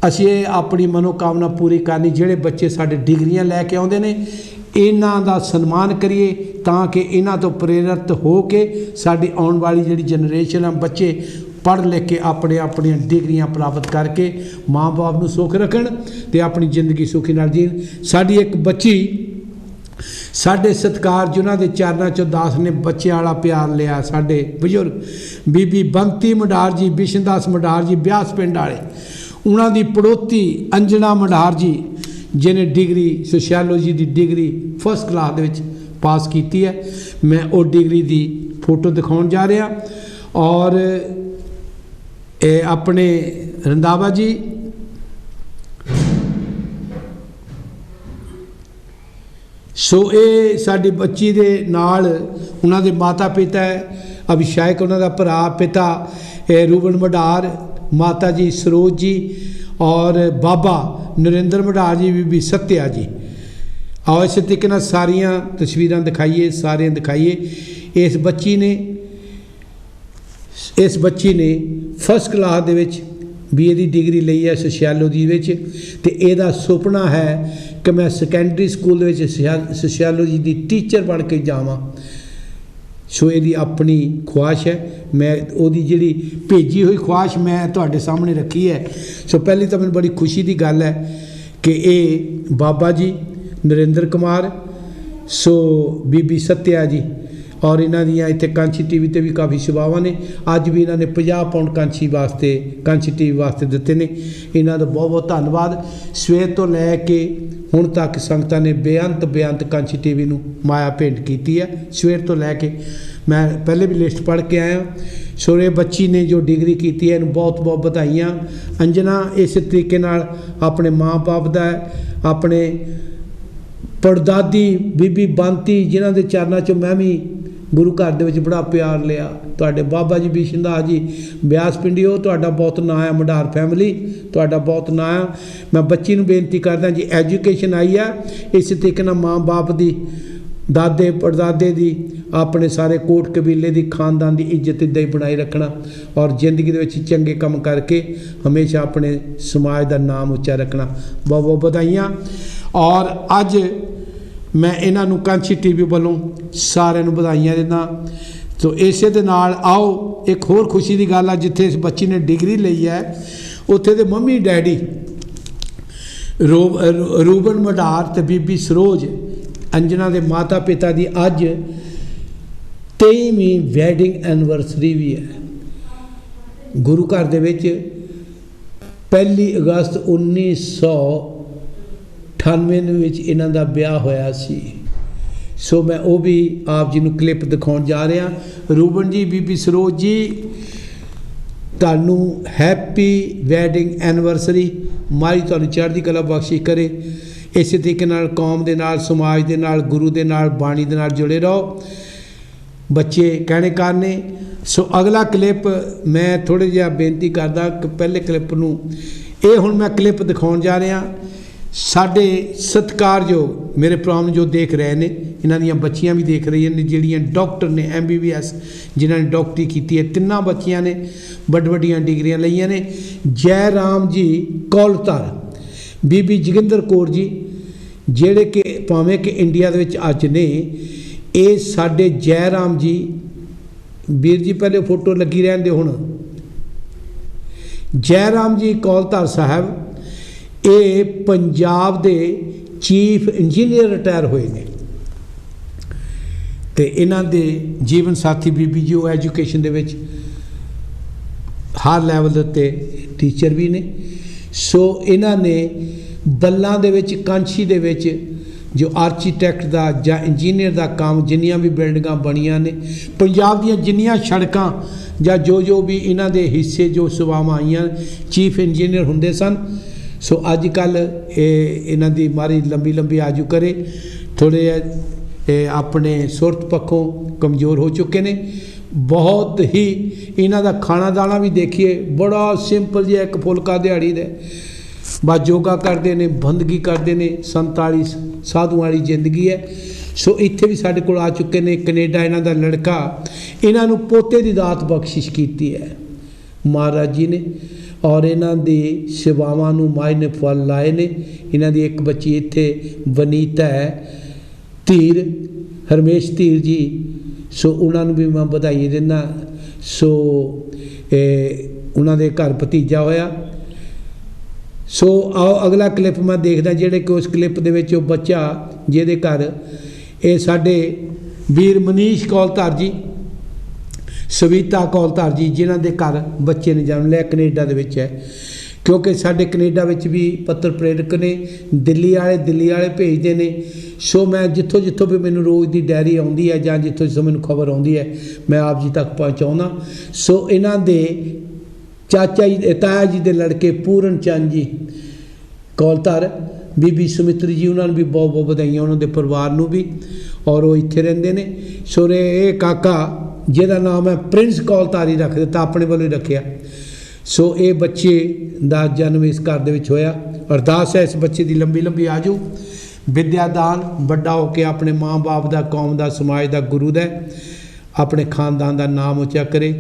ਅਸੀਂ ਇਹ ਆਪਣੀ ਮਨੋਕਾਮਨਾ ਪੂਰੀ ਕਰਨੀ। ਜਿਹੜੇ ਬੱਚੇ ਸਾਡੇ ਡਿਗਰੀਆਂ ਲੈ ਕੇ ਆਉਂਦੇ ਨੇ, ਇਹਨਾਂ ਦਾ ਸਨਮਾਨ ਕਰੀਏ ਤਾਂ ਕਿ ਇਹਨਾਂ ਤੋਂ ਪ੍ਰੇਰਿਤ ਹੋ ਕੇ ਸਾਡੀ ਆਉਣ ਵਾਲੀ ਜਿਹੜੀ ਜਨਰੇਸ਼ਨ ਆ, ਬੱਚੇ ਪੜ੍ਹ ਲਿਖ ਕੇ ਆਪਣੀਆਂ ਡਿਗਰੀਆਂ ਪ੍ਰਾਪਤ ਕਰਕੇ ਮਾਂ ਬਾਪ ਨੂੰ ਸੁੱਖ ਰੱਖਣ ਅਤੇ ਆਪਣੀ ਜ਼ਿੰਦਗੀ ਸੁਖੀ ਨਾਲ ਜੀਣ। ਸਾਡੀ ਇੱਕ ਬੱਚੀ, ਸਾਡੇ ਸਤਿਕਾਰ ਜਿਨ੍ਹਾਂ ਦੇ ਚਰਨਾਂ 'ਚੋਂ ਦਾਸ ਨੇ ਬੱਚਿਆਂ ਵਾਲਾ ਪਿਆਰ ਲਿਆ, ਸਾਡੇ ਬਜ਼ੁਰਗ ਬੀਬੀ ਬੰਤੀ ਮਢਾਰ ਜੀ, ਬਿਸ਼ਨਦਾਸ ਮਢਾਰ ਜੀ, ਬਿਆਸ ਪਿੰਡ ਵਾਲੇ, ਉਹਨਾਂ ਦੀ ਪੜੋਤੀ ਅੰਜਣਾ ਮਢਾਰ ਜੀ, ਜਿਹਨੇ ਡਿਗਰੀ ਸੋਸ਼ੀਓਲੋਜੀ ਦੀ ਡਿਗਰੀ ਫਸਟ ਕਲਾਸ ਦੇ ਵਿੱਚ ਪਾਸ ਕੀਤੀ ਹੈ। ਮੈਂ ਉਹ ਡਿਗਰੀ ਦੀ ਫੋਟੋ ਦਿਖਾਉਣ ਜਾ ਰਿਹਾ। ਔਰ ਇਹ ਆਪਣੇ ਰੰਧਾਵਾ ਜੀ, ਸੋ ਇਹ ਸਾਡੀ ਬੱਚੀ ਦੇ ਨਾਲ ਉਹਨਾਂ ਦੇ ਮਾਤਾ ਪਿਤਾ ਹੈ, ਅਭਿਸ਼ੇਕ ਉਹਨਾਂ ਦਾ ਭਰਾ, ਪਿਤਾ ਰੂਬਨ ਮਢਾਰ, ਮਾਤਾ ਜੀ ਸਰੋਜ ਜੀ, और बाबा नरेंद्र मडार जी, बीबी सत्या जी। आओ इस तरीके नाल सारियां तस्वीरां दिखाइए, सारे दिखाइए। इस बच्ची ने फर्स्ट क्लास दे विच BA ਦੀ डिग्री ਲਈ है सोशियोलॉजी ਵਿੱਚ, ਤੇ ਇਹਦਾ ਸੁਪਨਾ ਹੈ ਕਿ ਮੈਂ ਸੈਕੰਡਰੀ ਸਕੂਲ ਵਿੱਚ सोशियोलॉजी ਦੀ ਟੀਚਰ ਬਣ ਕੇ ਜਾਵਾਂ। ਸੋ ਇਹਦੀ ਆਪਣੀ ਖੁਆਇਸ਼ ਹੈ, ਮੈਂ ਉਹਦੀ ਜਿਹੜੀ ਭੇਜੀ ਹੋਈ ਖੁਆਇਸ਼ ਮੈਂ ਤੁਹਾਡੇ ਸਾਹਮਣੇ ਰੱਖੀ ਹੈ। ਸੋ ਪਹਿਲੀ ਤਾਂ ਮੈਨੂੰ ਬੜੀ ਖੁਸ਼ੀ ਦੀ ਗੱਲ ਹੈ ਕਿ ਇਹ ਬਾਬਾ ਜੀ ਨਰਿੰਦਰ ਕੁਮਾਰ, ਸੋ ਬੀਬੀ ਸੱਤਿਆ ਜੀ, और इन्हों दी इत्थे कांची TV ते भी काफ़ी सेवावां ने। अज भी इन्होंने 50 पाउंड कांची TV वास्ते दिते ने। इन्हों का बहुत बहुत धन्नवाद। सवेर तो लैके हुण तक संगतां ने बेअंत कांची TV नूं माया भेंट की है। सवेर तो लैके मैं पहले भी लिस्ट पढ़ के आया। सो ये बच्ची ने जो डिग्री की है, इन्हूं बहुत बहुत बधाइयां। अंजना इस तरीके नाल अपने माँ बाप दा, अपने पड़दादी बीबी बंती जिन्हां दे चरनां चों मैं भी गुरु घर दे विच बड़ा प्यार लिया। तुहाडे बाबा जी बिशन दास जी ब्यास पिंडियो, तुहाडा बहुत नाम है। मडार फैमिली तुहाडा बहुत नाम है। मैं बच्ची नूं बेनती करदा जी, एजुकेशन आई है, इस तरीके नाल माँ बाप दी, दादे पड़दादे दी, अपने सारे कोट कबीले दी, खानदान की इज्जत इदां ही बनाई रखना और जिंदगी दे विच चंगे काम करके हमेशा अपने समाज का नाम उच्चा रखना। बहुत बहुत बधाइयाँ। और अज मैं इन्हों कांची TV वालों सारे बधाइयाँ दिंदा। तो इसे दे नाल आओ एक होर खुशी की गल है, जिथे इस बच्ची ने डिग्री ली है उत्थे दे मम्मी डैडी रूबन मडार ते बीबी सरोज अंजना के माता पिता की अज 23वीं वैडिंग एनिवर्सरी भी है। गुरु घर दे विच 1 अगस्त 1998 इन्हां दा ब्याह होया सी। सो मैं वो भी आप जी नूं क्लिप दिखाउण जा रहा। रूबन जी, बीबी सरोज जी, तुहानूं हैप्पी वैडिंग एनिवर्सरी। मारी तुहानूं चढ़दी कला बख्शिश करे। इस तरीके नाल कौम दे नाल, समाज दे नाल, गुरु दे नाल, बाणी दे नाल जुड़े रहो। बच्चे कहने कारने। सो अगला क्लिप मैं थोड़े जिहा बेनती करदा कि पहले क्लिप नूं ये हुण मैं क्लिप दिखाउण जा रहा। साडे सत्कारयोग मेरे भरा जो देख रहे हैं, इन्हां दीयां बच्चियां भी देख रही हैं जिहड़ियां डॉक्टर ने, MBBS जिन्होंने डॉक्टरी की है। तिन्ना बच्चियां ने वड्डियां डिग्रियां लईयां ने। जयराम जी कौलतर, बीबी जोगिंदर कौर जी, जेड़े कि भावें कि इंडिया दे विच अज ने, ये साडे जयराम जी वीर जी पहले फोटो लगी रहन दे। हुण जयराम जी कौलतर साहब ये पंजाब दे चीफ इंजीनियर रिटायर हुए ने। तो इन्हां दे जीवन साथी बीबी जी वो एजुकेशन दे विच हर लैवल दे उत्ते टीचर भी ने। सो इन्हां ने बल्लां दे विच, कांछी दे विच जो आर्कीटैक्ट दा जां इंजीनियर दा काम, जिन्नियां भी बिल्डिंगां बणियां ने, पंजाब दीयां जिन्नियां सड़कां जां जो भी इन्हां दे हिस्से जो सेवावां आईयां, चीफ इंजीनियर हुंदे सन। सो अजकल इन्हां दी मारी लंबी आजू करे, थोड़े अपने सुरत पक्षों कमज़ोर हो चुके ने। बहुत ही इन्हां दा खाना दाना भी देखिए बड़ा सिंपल जिहा, एक फुलका दिहाड़ी दे, बस योगा करते हैं, बंदगी करते हैं, संत वाली साधु वाली जिंदगी है। सो इत्थे भी साडे कोल आ चुके ने। कनेडा इन्हां दा लड़का, इन्हां नूं पोते दी दात बख्शिश की है महाराज जी ने, और इन्हां दी सेवावां नूं माई ने फल लाए ने। इन्हां दी एक बच्ची इत्थे वनीता है, धीर, हरमेश धीर जी। सो उन्होंने भी मैं बधाई देना। सो उन्होंने घर भतीजा होया। सो आओ अगला क्लिप मैं देखदा, जेड़े कि उस क्लिप दे विच बच्चा जिहदे घर ये साडे वीर मनीष कौलतर जी, सविता कौलतर जी, जिन्हां दे घर बच्चे ने जन्म लिया, कनेडा दे विच है। क्योंकि साडे कनेडा विच भी पत्र प्रेरक ने, दिल्ली वाले भेजते हैं। सो मैं जिथों भी मैनूं रोज़ की डायरी आउंदी है जां जिथों मैनूं खबर आउंदी है, मैं आप जी तक पहुँचाउंदा। सो इन्हां दे चाचा जी, ताया जी के लड़के पूरन चंद जी कौलतर, बीबी सुमित्री जी, उन्होंने भी बहुत बहुत बधाइयां, उन्होंने परिवार नूं भी, और वो इत्थे रहिंदे ने। सो ये काका जिहदा नाम है प्रिंस कौलतर ही रख दिता, अपने वालों ही रखिया। सो ये बच्चे का जन्म इस घर दे विच होया। अरदास है इस बच्चे की लंबी लंबी आजू, विद्यादान, बड़ा होकर अपने माँ बाप का, कौम का, समाज का, गुरु का, अपने खानदान का नाम उच्चा करे,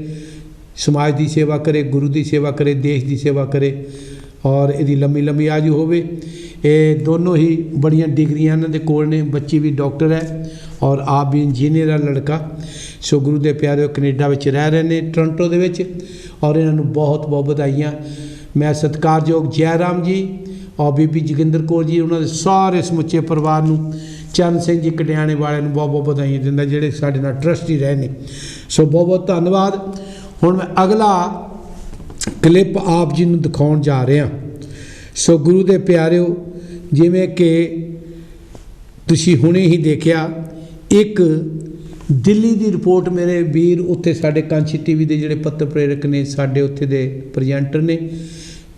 समाज की सेवा करे, गुरु की सेवा करे, देश की सेवा करे और यदि लंबी लंबी आजू होवे। ये दोनों ही बड़िया डिग्रियां इन्हां दे कोल ने। बच्ची भी डॉक्टर है और आप भी इंजीनियर है लड़का। सो गुरु के प्यारे कनेडा विच रह रहे हैं, टोरंटो दे विच, और इन्होंने बहुत बहुत बधाइयाँ। मैं सत्कारयोग जयराम जी और बीबी जोगिंदर कौर जी, उन्होंने सारे समुचे परिवार नूं, चरण सिंह जी कटियाणे वाले नूं बहुत बहुत बधाइयाँ दिंदा जिहड़े साडे नाल ट्रस्टी रहे ने। सो बहुत बहुत धन्नवाद। हुण मैं अगला क्लिप आप जी नूं दिखाउण जा रहा। सो गुरु के प्यारिओ, जिवें कि तुसीं हुणे ही देखिया, एक दिल्ली की रिपोर्ट मेरे वीर उत्थे साडे कांची टीवी के जिहड़े पत्र प्रेरक ने, साडे उत्थे दे प्रजेंटर ने,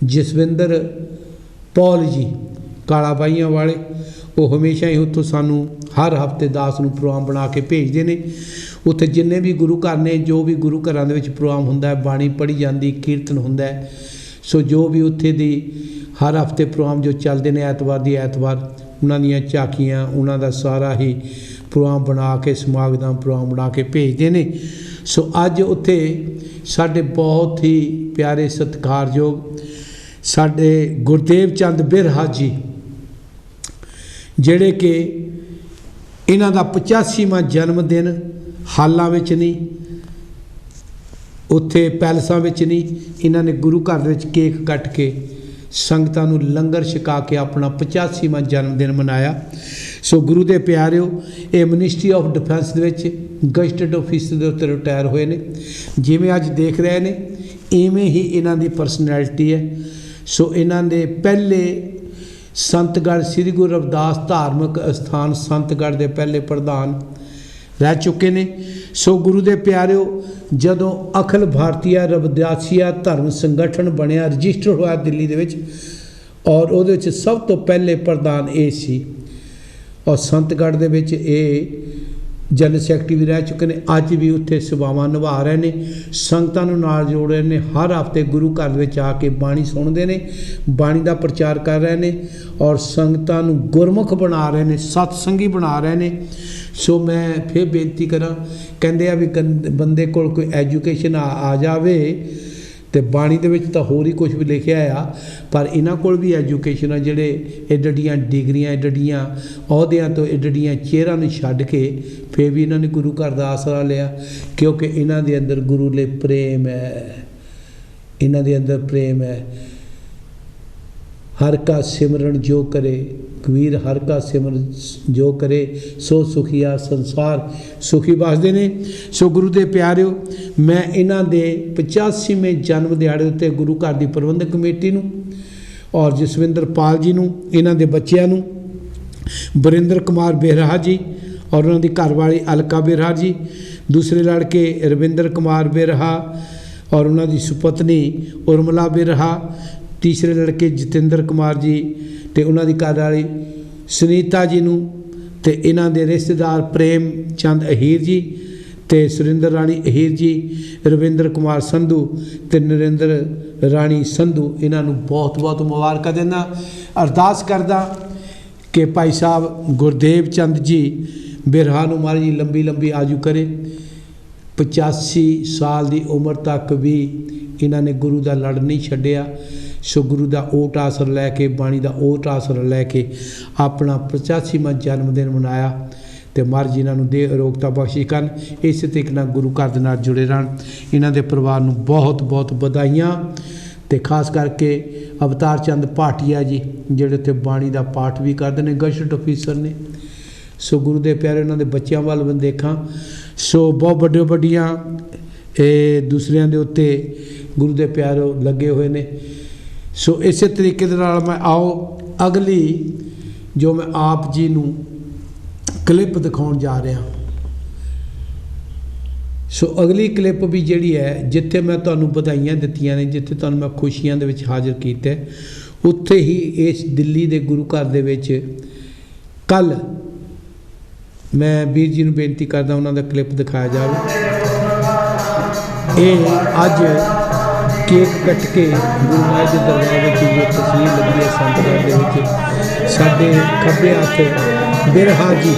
जसविंदर पौल जी काला बाइयां वाले, वो हमेशा ही उत्थों सानू हर हफ्ते दास नूं प्रोग्राम बना के भेजते हैं। उत्थे जिन्ने भी गुरु घर ने, जो भी गुरु घरां दे विच प्रोग्राम हुंदा है, बाणी पढ़ी जाती, कीर्तन हुंदा है, सो जो भी उत्थे दी हर हफ्ते प्रोग्राम जो चलते हैं ऐतवार दी ऐतवार, उन्हां दीयां झाकियां, उन्हां दा सारा ही प्रोग्राम बना के, समागम प्रोग्राम बना के भेजते हैं। सो अज उत्थे साडे बहुत ही प्यारे सत्कारयोग साडे गुरदेव चंद बिरहा जी, जिहड़े कि इन्हां दा 85वां जन्मदिन हालां विच नहीं, उत्थे पैलसां विच नहीं, इन्हां ने गुरु घर विच केक कट के संगतां नूं लंगर छका के अपना 85वां जन्मदिन मनाया। सो गुरु के प्यारिओ, ये मिनिस्ट्री ऑफ डिफेंस दे विच गजटेड ऑफिसर दे उत्ते रिटायर होए ने। जिवें अज देख रहे ने, इवें ही इन्हां दी परसनैलिटी है। सो इन्हां दे पहले संतगढ़ श्री गुरु रविदास धार्मिक अस्थान संतगढ़ के पहले प्रधान रह चुके ने। सो गुरु के प्यारिओ, जदों अखिल भारतीय रविदासिया धर्म संगठन बनया, रजिस्टर होया दिल्ली दे विच, और उहदे विच सब तो पहले प्रधान ये सी, और संतगढ़ दे विच ये जनरल सैकटरी भी रह चुके हैं। अज भी उत्थे सेवावां निभा रहे हैं, संगतां नूं नाल जोड़ रहे हैं। हर हफ्ते गुरु घर विच आके बाणी सुनते हैं, बाणी का प्रचार कर रहे हैं और संगतां नूं गुरमुख बना रहे हैं, सतसंगी बना रहे हैं। सो मैं फिर बेनती करा, कहते आ भी बंदे कोल कोई एजुकेशन आ जाए तो बाणी दे विच तां होर ही कुछ भी लिखिया आ, पर इन्हां कोल भी एजुकेशन आ, जिहड़े एड्डियां डिग्रियां, एड्डियां अहुदियां तो एड्डियां चेहरां नूं छड्ड के फिर भी इन्हां ने गुरु घर दा आसरा लिया, क्योंकि इन्हां दे अंदर गुरु ले प्रेम है, इन्हां दे अंदर प्रेम है। हर का सिमरन जो करे, कबीर हर का सिमरन जो करे, सो सुखिया संसार सुखी बसदे ने। सो गुरु के प्यारिओ, मैं इन्हां दे 85वें जन्म दिहाड़े उत्ते गुरु घर की प्रबंधक कमेटी नूं और जसविंदर पाल जी नूं, इन्हां दे बच्चिआं नूं, बरिंदर कुमार बेरहा जी और उन्हां दी घरवाली अलका बेरहा जी, दूसरे लड़के रविंदर कुमार बेरहा और उन्हां दी सुपत्नी उर्मिला बेरहा, तीसरे लड़के जतिंदर कुमार जी ते उन्हां दी घरवाली सुनीता जी नूं, ते इन्हां दे रिश्तेदार प्रेम चंद अहीर जी ते सुरिंदर राणी अहीर जी, रविंदर कुमार संधू ते नरेंद्र राणी संधू, इन्हां नूं बहुत बहुत मुबारक देना। अरदास करदा कि भाई साहब गुरदेव चंद जी बिरहा नूं महाराज जी लंबी लंबी आजू करे। 85 साल की उम्र तक भी इन्हां ने गुरु का लड़ नहीं छड्डिया। सो गुरु का ओट आसर लैके, बाणी का ओट आसर लैके अपना 85वां जन्मदिन मनाया। तो महाराज जी इन्हों दे अरोगता बख्शी करन, इस तरीके नाल गुरु घर दे नाल जुड़े रहन। इन्हां दे परिवार नूं बहुत बहुत बधाइयां। तो खास करके अवतार चंद भाटिया जी जिहड़े उत्थे बाणी का पाठ भी करते हैं, गजट ऑफिसर ने। सो गुरु के प्यारे उन्होंने बच्चों वाल मैं देखा, सो बहुत बड़े वड्डियां दूसरियां दे उत्ते गुरु के प्यारे लगे हुए ने। सो इस तरीके दे नाल मैं आओ अगली जो मैं आप जी नूं क्लिप दिखाउण जा रहा। सो अगली क्लिप भी जिहड़ी है जिथे मैं तुहानूं बधाइयां दित्तियां ने, जिथे तुहानूं मैं खुशियां दे विच हाज़र कीता, उत्थे ही इस दिल्ली दे गुरु घर दे विच कल मैं वीर जी नूं बेनती करदा उन्हां दा क्लिप दिखाया जावे। ये अज केक कट के गुरु महाराज के दरबार में जो तस्वीर लगी है संतगढ़ के साढ़े खब्बे हथ बिरहा जी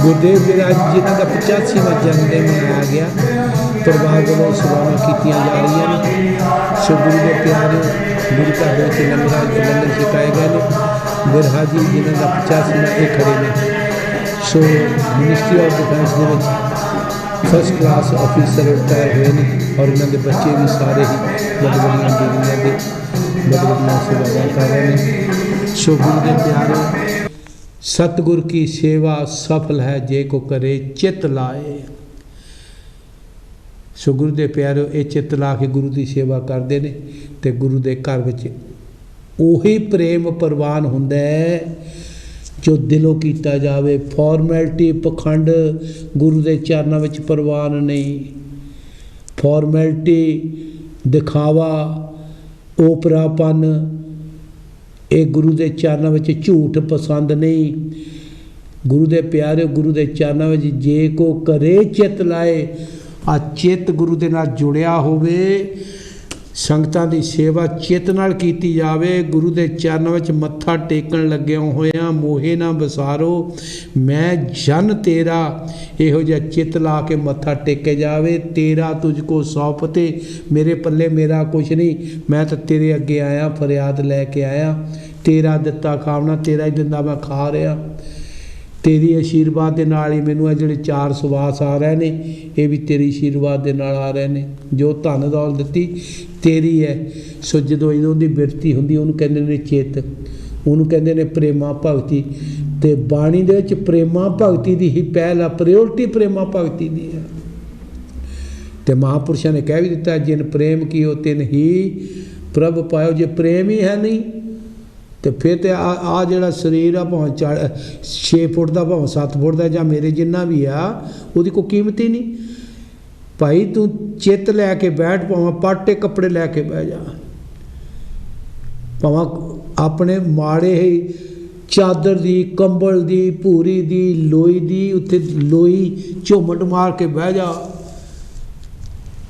गुरदेव बिरहा जी जिन्हों का 85वां जन्मदिन मनाया गया परिवार वालों सेवावां कीतियां जा रही हैं। सो गुरु के प्यारे गुरु घर लंगर छकाए गए हैं। बिरहा जी जिन्हों का 85वां ये खड़े ने। सो मिनिस्ट्री ऑफ डिफेंस के फर्स्ट क्लास ऑफिसर रिटायर हुए हैं और इन्होंने बच्चे भी सारे ही बड़ी बड़ी डिग्रियां के बड़ी बड़ी सेवावां कर रहे हैं। सो गुरु के प्यारे सतगुर की सेवा सफल है जे को करे चित लाए। सो गुरु के प्यारे ये चित ला के गुरु की सेवा करते हैं तो गुरु के घर में उही प्रेम प्रवान हुंदा है जो दिलों किया जाए। फॉर्मैलिटी पखंड गुरु के चरणों में प्रवान नहीं। फॉर्मैलिटी दिखावा ओपरापन ये गुरु के चरणों में झूठ पसंद नहीं। गुरु के प्यारे गुरु के चरणों में जे को करे चित लाए आ चित गुरु के नाल जुड़िया होवे संगतां दी सेवा चित नाल कीती जावे। गुरु के चरणों में मत्था टेकन लग्या होया मोहे ना बसारो मैं जन तेरा इहो जिहा चित ला के मत्था टेके जावे। तेरा तुझको सौंपते मेरे पल्ले मेरा कुछ नहीं मैं तो तेरे अगे आया फरियाद लैके आया। तेरा दिता खावना तेरा ही दिंदा मैं खा रहा। तेरी आशीर्वाद के नाल ही मैनूं जिहड़े 4 सवास आ रहे ने ये भी तेरी आशीर्वाद के नाल आ रहे ने। जो धन दौलत दित्ती तेरी है। सो जदों इन्हों दी बिरती हुंदी उहनूं कहंदे ने चित उहनूं कहंदे ने प्रेमा भगती ते बाणी दे विच प्रेमा भगती दी ही पहला प्रायोरिटी प्रेमा भगती दी है। ते महापुरुषों ने कह भी दिता जिन प्रेम कियो तिन ही प्रभ पायो। जे प्रेम ही है नहीं तो फिर तो आ जिहड़ा शरीर आ भावें 6 फुट का भावें 7 फुट का जां मेरे जिन्ना भी आ उहदी कोई कीमत ही नहीं। भाई तू चित लैके बैठ भावें पाटे कपड़े लैके बह जा भावें अपने माड़े ही चादर दी कंबल दी भूरी दी लोई दी उत्थे लोई झुमट मार के बह जा।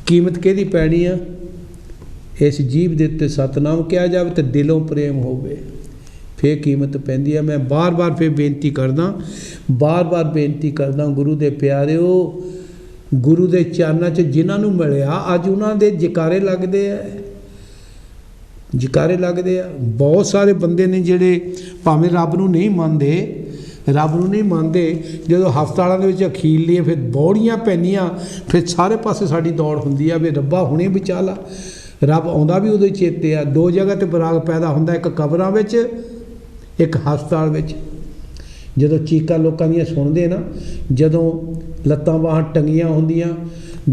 कीमत किहदी पैनी आ इस जीव दे उत्ते सतनाम किया जाए तो दिलों प्रेम होवे फिर कीमत पैंदी है। मैं बार बार फिर बेनती करदा गुरु के प्यारिओ गुरु के चरणों च जिन्होंने मिलिया अज उन्होंने जकारे लगते हैं जकारे लगते हैं। बहुत सारे बंदे ने जिहड़े भावें रब नूं नहीं मनते जो हस्पतालों के अखीरलियां फिर बौड़ियां पैनियां फिर सारे पासे साडी दौड़ हुंदी है भी रब्बा हुणे बचा ला। रब आउंदा भी उदों चेते आ। 2 जगह ते बराग पैदा हुंदा एक कबरां विच एक हस्पताल विच। जदों चीकां लोकां दीयां सुणदे ना जदों लत्तां बाहां टंगियां हुंदियां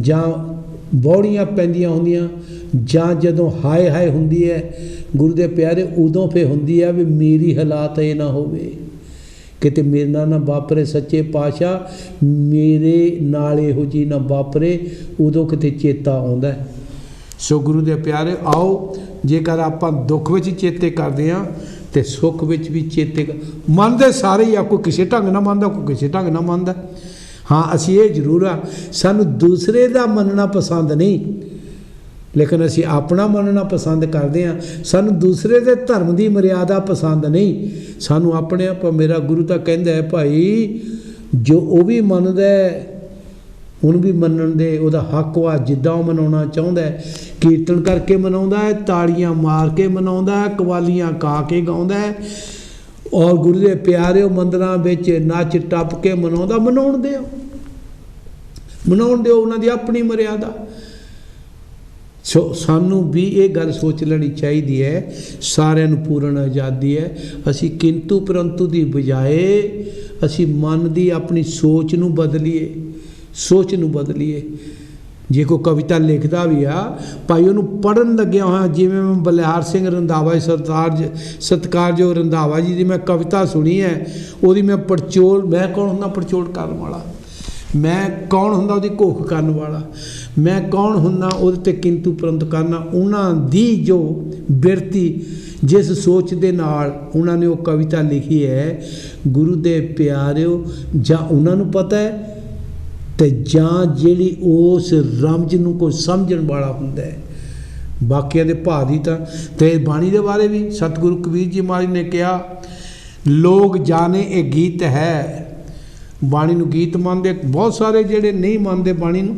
जां बौड़ियां पैंदियां हुंदियां जां जदों हाय हाय हुंदी है गुरु दे प्यारे उदों फिर हुंदी है भी मेरी हालात ये ना होवे किते मेरे नाल ना वापरे सच्चे पातशाह मेरे नाल इहो जी ना वापरे उदों किते चेता आउंदा है। सो गुरु के प्यारे आओ जेकर आप दुख विच चेते करते हैं तो सुख विच भी चेते मनते सारे ही। कोई किसी ढंग ना मनता कोई किसी ढंग ना मनता। हाँ असी ये जरूर आ सानू दूसरे का मनना पसंद नहीं लेकिन असी अपना मनना पसंद करते हैं। सानू दूसरे के धर्म की मर्यादा पसंद नहीं सानू अपने आप। मेरा गुरु तो कहता है भाई जो वो भी मनदा है उन भी मनन दे उहदा हक वा जिद्दां मनाउणा चाहुंदा है। कीर्तन करके मनाउंदा है ताड़ियां मार के मनाउंदा है कवालियां गा के गाउंदा है और गुरु के प्यारे मंदिरां विच नच टप के मनाउंदा मनाउण दिओ उन्हां दी अपनी मर्यादा। सो सानू भी ये गल सोच लेनी चाहिए है सारिਆਂ ਨੂੰ पूर्ण आज़ादी है। असी किंतु परंतु की बजाए असी मन की अपनी सोच नूं बदलीए। जे कोई कविता लिखता भी आ भाई उन्होंने पढ़न लग्या होया जिवें मैं बलिहार सिंह रंधावा सत्कारयोग रंधावा जी की मैं कविता सुनी है वो मैं पड़चोल मैं कौन हुंदा पड़चोल करन वाला मैं कौन हुंदा उहदी घोख करन वाला मैं कौन हुंदा उहदे ते किंतु परंतु करना। उन्हां दी जो बिरती जिस सोच दे नाल उन्हां ने वो कविता लिखी है गुरु दे प्यारिओ जां उन्हां नूं पता है तो जां जिहड़ी उस रमज नूं कोई समझण वाला हुंदा है ਬਾਕੀਆਂ ਦੇ ਭਾਅ ਦੀ ਤਾਂ। ਤੇ ਬਾਣੀ ਦੇ ਬਾਰੇ ਵੀ ਸਤਿਗੁਰੂ ਕਬੀਰ ਜੀ ਮਹਾਰਾਜ ਨੇ ਕਿਹਾ, ਲੋਕ ਜਾਣੇ ਇਹ ਗੀਤ ਹੈ। ਬਾਣੀ ਨੂੰ ਗੀਤ ਮੰਨਦੇ ਬਹੁਤ ਸਾਰੇ, ਜਿਹੜੇ ਨਹੀਂ ਮੰਨਦੇ ਬਾਣੀ ਨੂੰ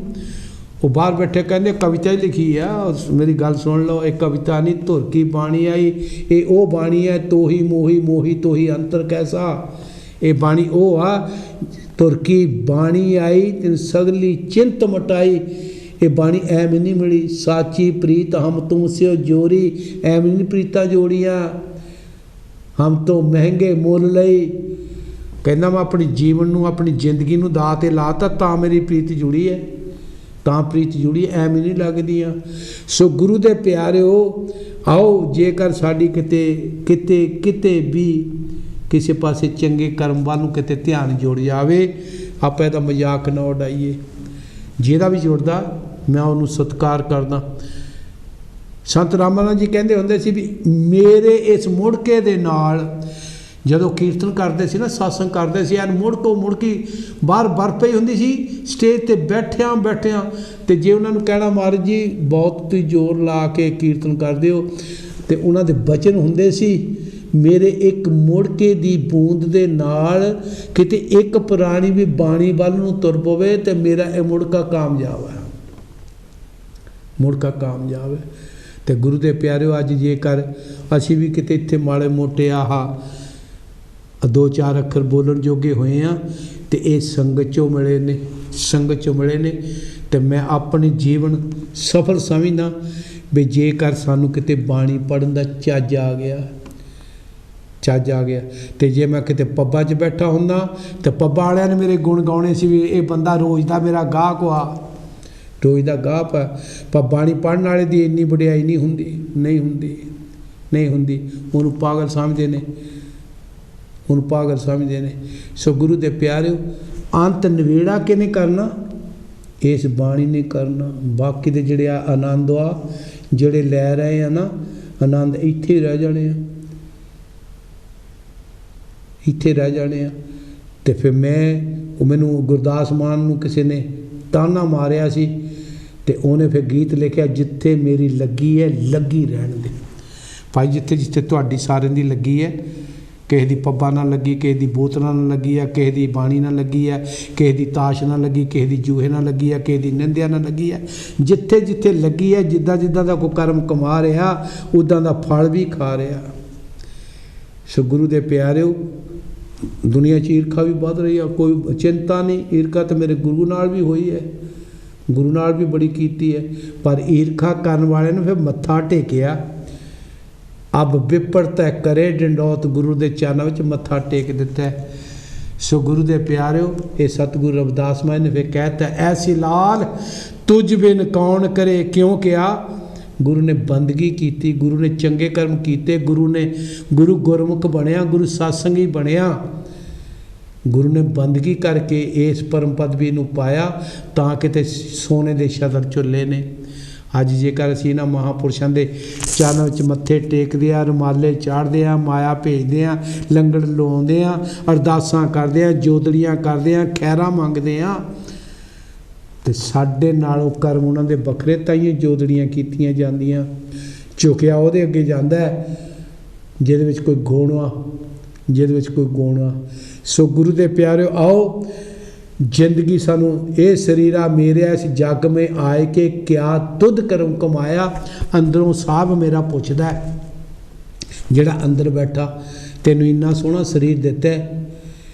ਉਹ ਬਾਹਰ ਬੈਠੇ ਕਹਿੰਦੇ ਕਵਿਤਾ ਹੀ ਲਿਖੀ ਆ। ਮੇਰੀ ਗੱਲ ਸੁਣ ਲਓ, ਇਹ ਕਵਿਤਾ ਨਹੀਂ, ਧੁਰ ਕੀ ਬਾਣੀ ਆਈ, ਇਹ ਉਹ ਬਾਣੀ ਹੈ। ਤੋਹੀ ਮੋਹੀ ਮੋਹੀ ਤੋਹੀ ਅੰਤਰ ਕੈਸਾ, ਇਹ ਬਾਣੀ ਉਹ ਆ। ਧੁਰ ਕੀ ਬਾਣੀ ਆਈ ਤਿਨ ਸਗਲੀ ਚਿੰਤ ਮਟਾਈ, ਇਹ ਬਾਣੀ ਐਵੇਂ ਨਹੀਂ ਮਿਲੀ। ਸਾਚੀ ਪ੍ਰੀਤ ਹਮ ਤੁਮ ਸਿਓ ਜੋਰੀ, ਐਵੇਂ ਨਹੀਂ ਪ੍ਰੀਤਾਂ ਜੋੜੀਆਂ। ਹਮ ਤੋਂ ਮਹਿੰਗੇ ਮੁੱਲ ਲਈ, ਕਹਿੰਦਾ ਮੈਂ ਆਪਣੀ ਜੀਵਨ ਨੂੰ, ਆਪਣੀ ਜ਼ਿੰਦਗੀ ਨੂੰ ਦਾਅ 'ਤੇ ਲਾਤਾ ਤਾਂ ਮੇਰੀ ਪ੍ਰੀਤ ਜੁੜੀ ਹੈ, ਤਾਂ ਪ੍ਰੀਤ ਜੁੜੀ, ਐਵੇਂ ਨਹੀਂ ਲੱਗਦੀਆਂ। ਸੋ ਗੁਰੂ ਦੇ ਪਿਆਰਿਓ, ਆਓ ਜੇਕਰ ਸਾਡੀ ਕਿਤੇ ਵੀ ਕਿਸੇ ਪਾਸੇ ਚੰਗੇ ਕਰਮ ਵੱਲ ਨੂੰ ਕਿਤੇ ਧਿਆਨ ਜੁੜ ਜਾਵੇ, ਆਪਾਂ ਇਹਦਾ ਮਜ਼ਾਕ ਨਾ ਉਡਾਈਏ। ਜਿਹਦਾ ਵੀ ਜੁੜਦਾ ਮੈਂ ਉਹਨੂੰ ਸਤਿਕਾਰ ਕਰਦਾ। ਸੰਤ ਰਾਮਾਨੰਦ ਜੀ ਕਹਿੰਦੇ ਹੁੰਦੇ ਸੀ ਵੀ ਮੇਰੇ ਇਸ ਮੁੜਕੇ ਦੇ ਨਾਲ, ਜਦੋਂ ਕੀਰਤਨ ਕਰਦੇ ਸੀ ਨਾ, ਸਾਸੰਗ ਕਰਦੇ ਸੀ, ਐਨ ਮੁੜਕੀ ਬਾਹਰ ਬਰਫ਼ ਪਈ ਹੁੰਦੀ ਸੀ ਸਟੇਜ 'ਤੇ ਬੈਠਿਆਂ ਤੇ ਜੇ ਉਹਨਾਂ ਨੂੰ ਕਹਿਣਾ ਮਹਾਰਾਜ ਜੀ ਬਹੁਤ ਤੁਸੀਂ ਜ਼ੋਰ ਲਾ ਕੇ ਕੀਰਤਨ ਕਰਦੇ ਹੋ, ਤੇ ਉਹਨਾਂ ਦੇ ਬਚਨ ਹੁੰਦੇ ਸੀ, ਮੇਰੇ ਇੱਕ ਮੁੜਕੇ ਦੀ ਬੂੰਦ ਦੇ ਨਾਲ ਕਿਤੇ ਇੱਕ ਪ੍ਰਾਣੀ ਵੀ ਬਾਣੀ ਵੱਲ ਨੂੰ ਤੁਰ ਪਵੇ ਤੇ ਮੇਰਾ ਇਹ ਮੁੜਕਾ ਕਾਮਯਾਬ ਹੈ, ਮੁੜਕਾ ਕਾਮਯਾਬ ਹੈ। ਤੇ ਗੁਰੂ ਦੇ ਪਿਆਰਿਓ, ਅੱਜ ਜੇਕਰ ਅਸੀਂ ਵੀ ਕਿਤੇ ਇੱਥੇ ਮਾੜੇ ਮੋਟੇ ਆਹ 2-4 ਅੱਖਰ ਬੋਲਣ ਜੋਗੇ ਹੋਏ ਆ, ਤੇ ਇਹ ਸੰਗਤ 'ਚੋਂ ਮਿਲੇ ਨੇ, ਸੰਗਤ 'ਚੋਂ ਮਿਲੇ ਨੇ। ਤੇ ਮੈਂ ਆਪਣੀ ਜੀਵਨ ਸਫਲ ਸਮਝਦਾ ਵੀ ਜੇਕਰ ਸਾਨੂੰ ਕਿਤੇ ਬਾਣੀ ਪੜ੍ਹਨ ਦਾ ਚੱਜ ਆ ਗਿਆ, ਤੇ ਜੇ ਮੈਂ ਕਿਤੇ ਪੱਬਾਂ 'ਚ ਬੈਠਾ ਹੁੰਦਾ ਤੇ ਪੱਬਾਂ ਵਾਲਿਆਂ ਨੇ ਮੇਰੇ ਗੁਣ ਗਾਉਣੇ ਸੀ ਵੀ ਇਹ ਬੰਦਾ ਰੋਜ਼ ਦਾ ਮੇਰਾ ਗਾਹਕ ਆ, ਰੋਜ਼ ਦਾ ਗਾਹਕ ਆ। ਪਰ ਬਾਣੀ ਪੜ੍ਹਨ ਵਾਲੇ ਦੀ ਇੰਨੀ ਵਡਿਆਈ ਨਹੀਂ ਹੁੰਦੀ, ਉਹਨੂੰ ਪਾਗਲ ਸਮਝਦੇ ਨੇ, ਸੋ ਗੁਰੂ ਦੇ ਪਿਆਰਿਓ, ਅੰਤ ਨਿਵੇੜਾ ਕਿਹਨੇ ਕਰਨਾ? ਇਸ ਬਾਣੀ ਨੇ ਕਰਨਾ। ਬਾਕੀ ਦੇ ਜਿਹੜੇ ਆ ਆਨੰਦ ਆ, ਜਿਹੜੇ ਲੈ ਰਹੇ ਆ ਨਾ ਆਨੰਦ, ਇੱਥੇ ਹੀ ਰਹਿ ਜਾਣੇ ਆ। ਤੇ ਫਿਰ ਮੈਨੂੰ ਗੁਰਦਾਸ ਮਾਨ ਨੂੰ ਕਿਸੇ ਨੇ ਤਾਨਾ ਮਾਰਿਆ ਸੀ, ਤੇ ਉਹਨੇ ਫਿਰ ਗੀਤ ਲਿਖਿਆ, ਜਿੱਥੇ ਮੇਰੀ ਲੱਗੀ ਹੈ ਲੱਗੀ ਰਹਿਣ ਦੇ। ਭਾਈ ਜਿੱਥੇ ਤੁਹਾਡੀ ਸਾਰਿਆਂ ਦੀ ਲੱਗੀ ਹੈ, ਕਿਸੇ ਦੀ ਪੱਬਾਂ ਨਾਲ ਲੱਗੀ, ਕਿਸੇ ਦੀ ਬੋਤਲਾਂ ਨਾਲ ਲੱਗੀ ਹੈ, ਕਿਸੇ ਦੀ ਬਾਣੀ ਨਾਲ ਲੱਗੀ ਹੈ, ਕਿਸੇ ਦੀ ਤਾਸ਼ ਨਾਲ ਲੱਗੀ, ਕਿਸੇ ਦੀ ਜੂਹੇ ਨਾਲ ਲੱਗੀ ਹੈ, ਕਿਸੇ ਦੀ ਨਿੰਦਿਆ ਨਾਲ ਲੱਗੀ ਹੈ। ਜਿੱਥੇ ਲੱਗੀ ਹੈ, ਜਿੱਦਾਂ ਦਾ ਕੋਈ ਕਰਮ ਕਮਾ ਰਿਹਾ, ਉੱਦਾਂ ਦਾ ਫਲ ਵੀ ਖਾ ਰਿਹਾ। ਸੋ ਗੁਰੂ ਦੇ ਪਿਆਰਿਓ, ਦੁਨੀਆ 'ਚ ਈਰਖਾ ਵੀ ਵੱਧ ਰਹੀ ਆ, ਕੋਈ ਚਿੰਤਾ ਨਹੀਂ। ਈਰਖਾ ਤਾਂ ਮੇਰੇ ਗੁਰੂ ਨਾਲ ਵੀ ਹੋਈ ਹੈ, ਗੁਰੂ ਨਾਲ ਵੀ ਬੜੀ ਕੀਤੀ ਹੈ, ਪਰ ਈਰਖਾ ਕਰਨ ਵਾਲਿਆਂ ਨੂੰ ਫਿਰ ਮੱਥਾ ਟੇਕਿਆ। ਅਬ ਵਿਪਰਤੈ ਕਰੇ ਡੰਡੌਤ, ਗੁਰੂ ਦੇ ਚਰਨਾਂ ਵਿੱਚ ਮੱਥਾ ਟੇਕ ਦਿੱਤਾ। ਸੋ ਗੁਰੂ ਦੇ ਪਿਆਰਿਓ, ਇਹ ਸਤਿਗੁਰੂ ਰਵਿਦਾਸ ਮਹਾਰਾਜ ਨੇ ਫਿਰ ਕਹਿਤਾ, ਐਸੀ ਲਾਲ ਤੁਝ ਬਿਨ ਕੌਣ ਕਰੇ। ਕਿਉਂ ਕਿਹਾ? ਗੁਰੂ ਨੇ ਬੰਦਗੀ ਕੀਤੀ, ਗੁਰੂ ਨੇ ਚੰਗੇ ਕਰਮ ਕੀਤੇ, ਗੁਰੂ ਗੁਰਮੁਖ ਬਣਿਆ, ਗੁਰੂ ਸਤਸੰਗੀ ਬਣਿਆ, ਗੁਰੂ ਨੇ ਬੰਦਗੀ ਕਰਕੇ ਇਸ ਪਰਮ ਪਦਵੀ ਨੂੰ ਪਾਇਆ, ਤਾਂ ਕਿਤੇ ਸੋਨੇ ਦੇ ਸ਼ਦਰ ਝੁੱਲੇ ਨੇ। ਅੱਜ ਜੇਕਰ ਅਸੀਂ ਇਹਨਾਂ ਮਹਾਂਪੁਰਸ਼ਾਂ ਦੇ ਚਰਨਾਂ ਵਿੱਚ ਮੱਥੇ ਟੇਕਦੇ ਹਾਂ, ਰੁਮਾਲੇ ਚਾੜ੍ਹਦੇ ਹਾਂ, ਮਾਇਆ ਭੇਜਦੇ ਹਾਂ, ਲੰਗਰ ਲਾਉਂਦੇ ਹਾਂ, ਅਰਦਾਸਾਂ ਕਰਦੇ ਹਾਂ, ਜੋਦੜੀਆਂ ਕਰਦੇ ਹਾਂ, ਖੈਰਾਂ ਮੰਗਦੇ ਹਾਂ, ਤੇ ਸਾਡੇ ਨਾਲੋਂ ਕਰਮ ਉਹਨਾਂ ਦੇ ਵੱਖਰੇ, ਤਾਈਆਂ ਜੋਦੜੀਆਂ ਕੀਤੀਆਂ ਜਾਂਦੀਆਂ। ਝੁਕਿਆ ਉਹਦੇ ਅੱਗੇ ਜਾਂਦਾ ਜਿਹਦੇ ਵਿੱਚ ਕੋਈ ਗੁਣ ਆ, ਸੋ ਗੁਰੂ ਦੇ ਪਿਆਰਿਓ, ਆਓ ਜ਼ਿੰਦਗੀ ਸਾਨੂੰ ਇਹ ਸਰੀਰਾ ਮੇਰਿਆ, ਇਸ ਜੱਗ ਮੇ ਆਏ ਕੇ ਕਿਆ ਤੁਧ ਕਰਮ ਕਮਾਇਆ। ਅੰਦਰੋਂ ਸਾਹਬ ਮੇਰਾ ਪੁੱਛਦਾ, ਜਿਹੜਾ ਅੰਦਰ ਬੈਠਾ, ਤੈਨੂੰ ਇੰਨਾ ਸੋਹਣਾ ਸਰੀਰ ਦਿੱਤਾ,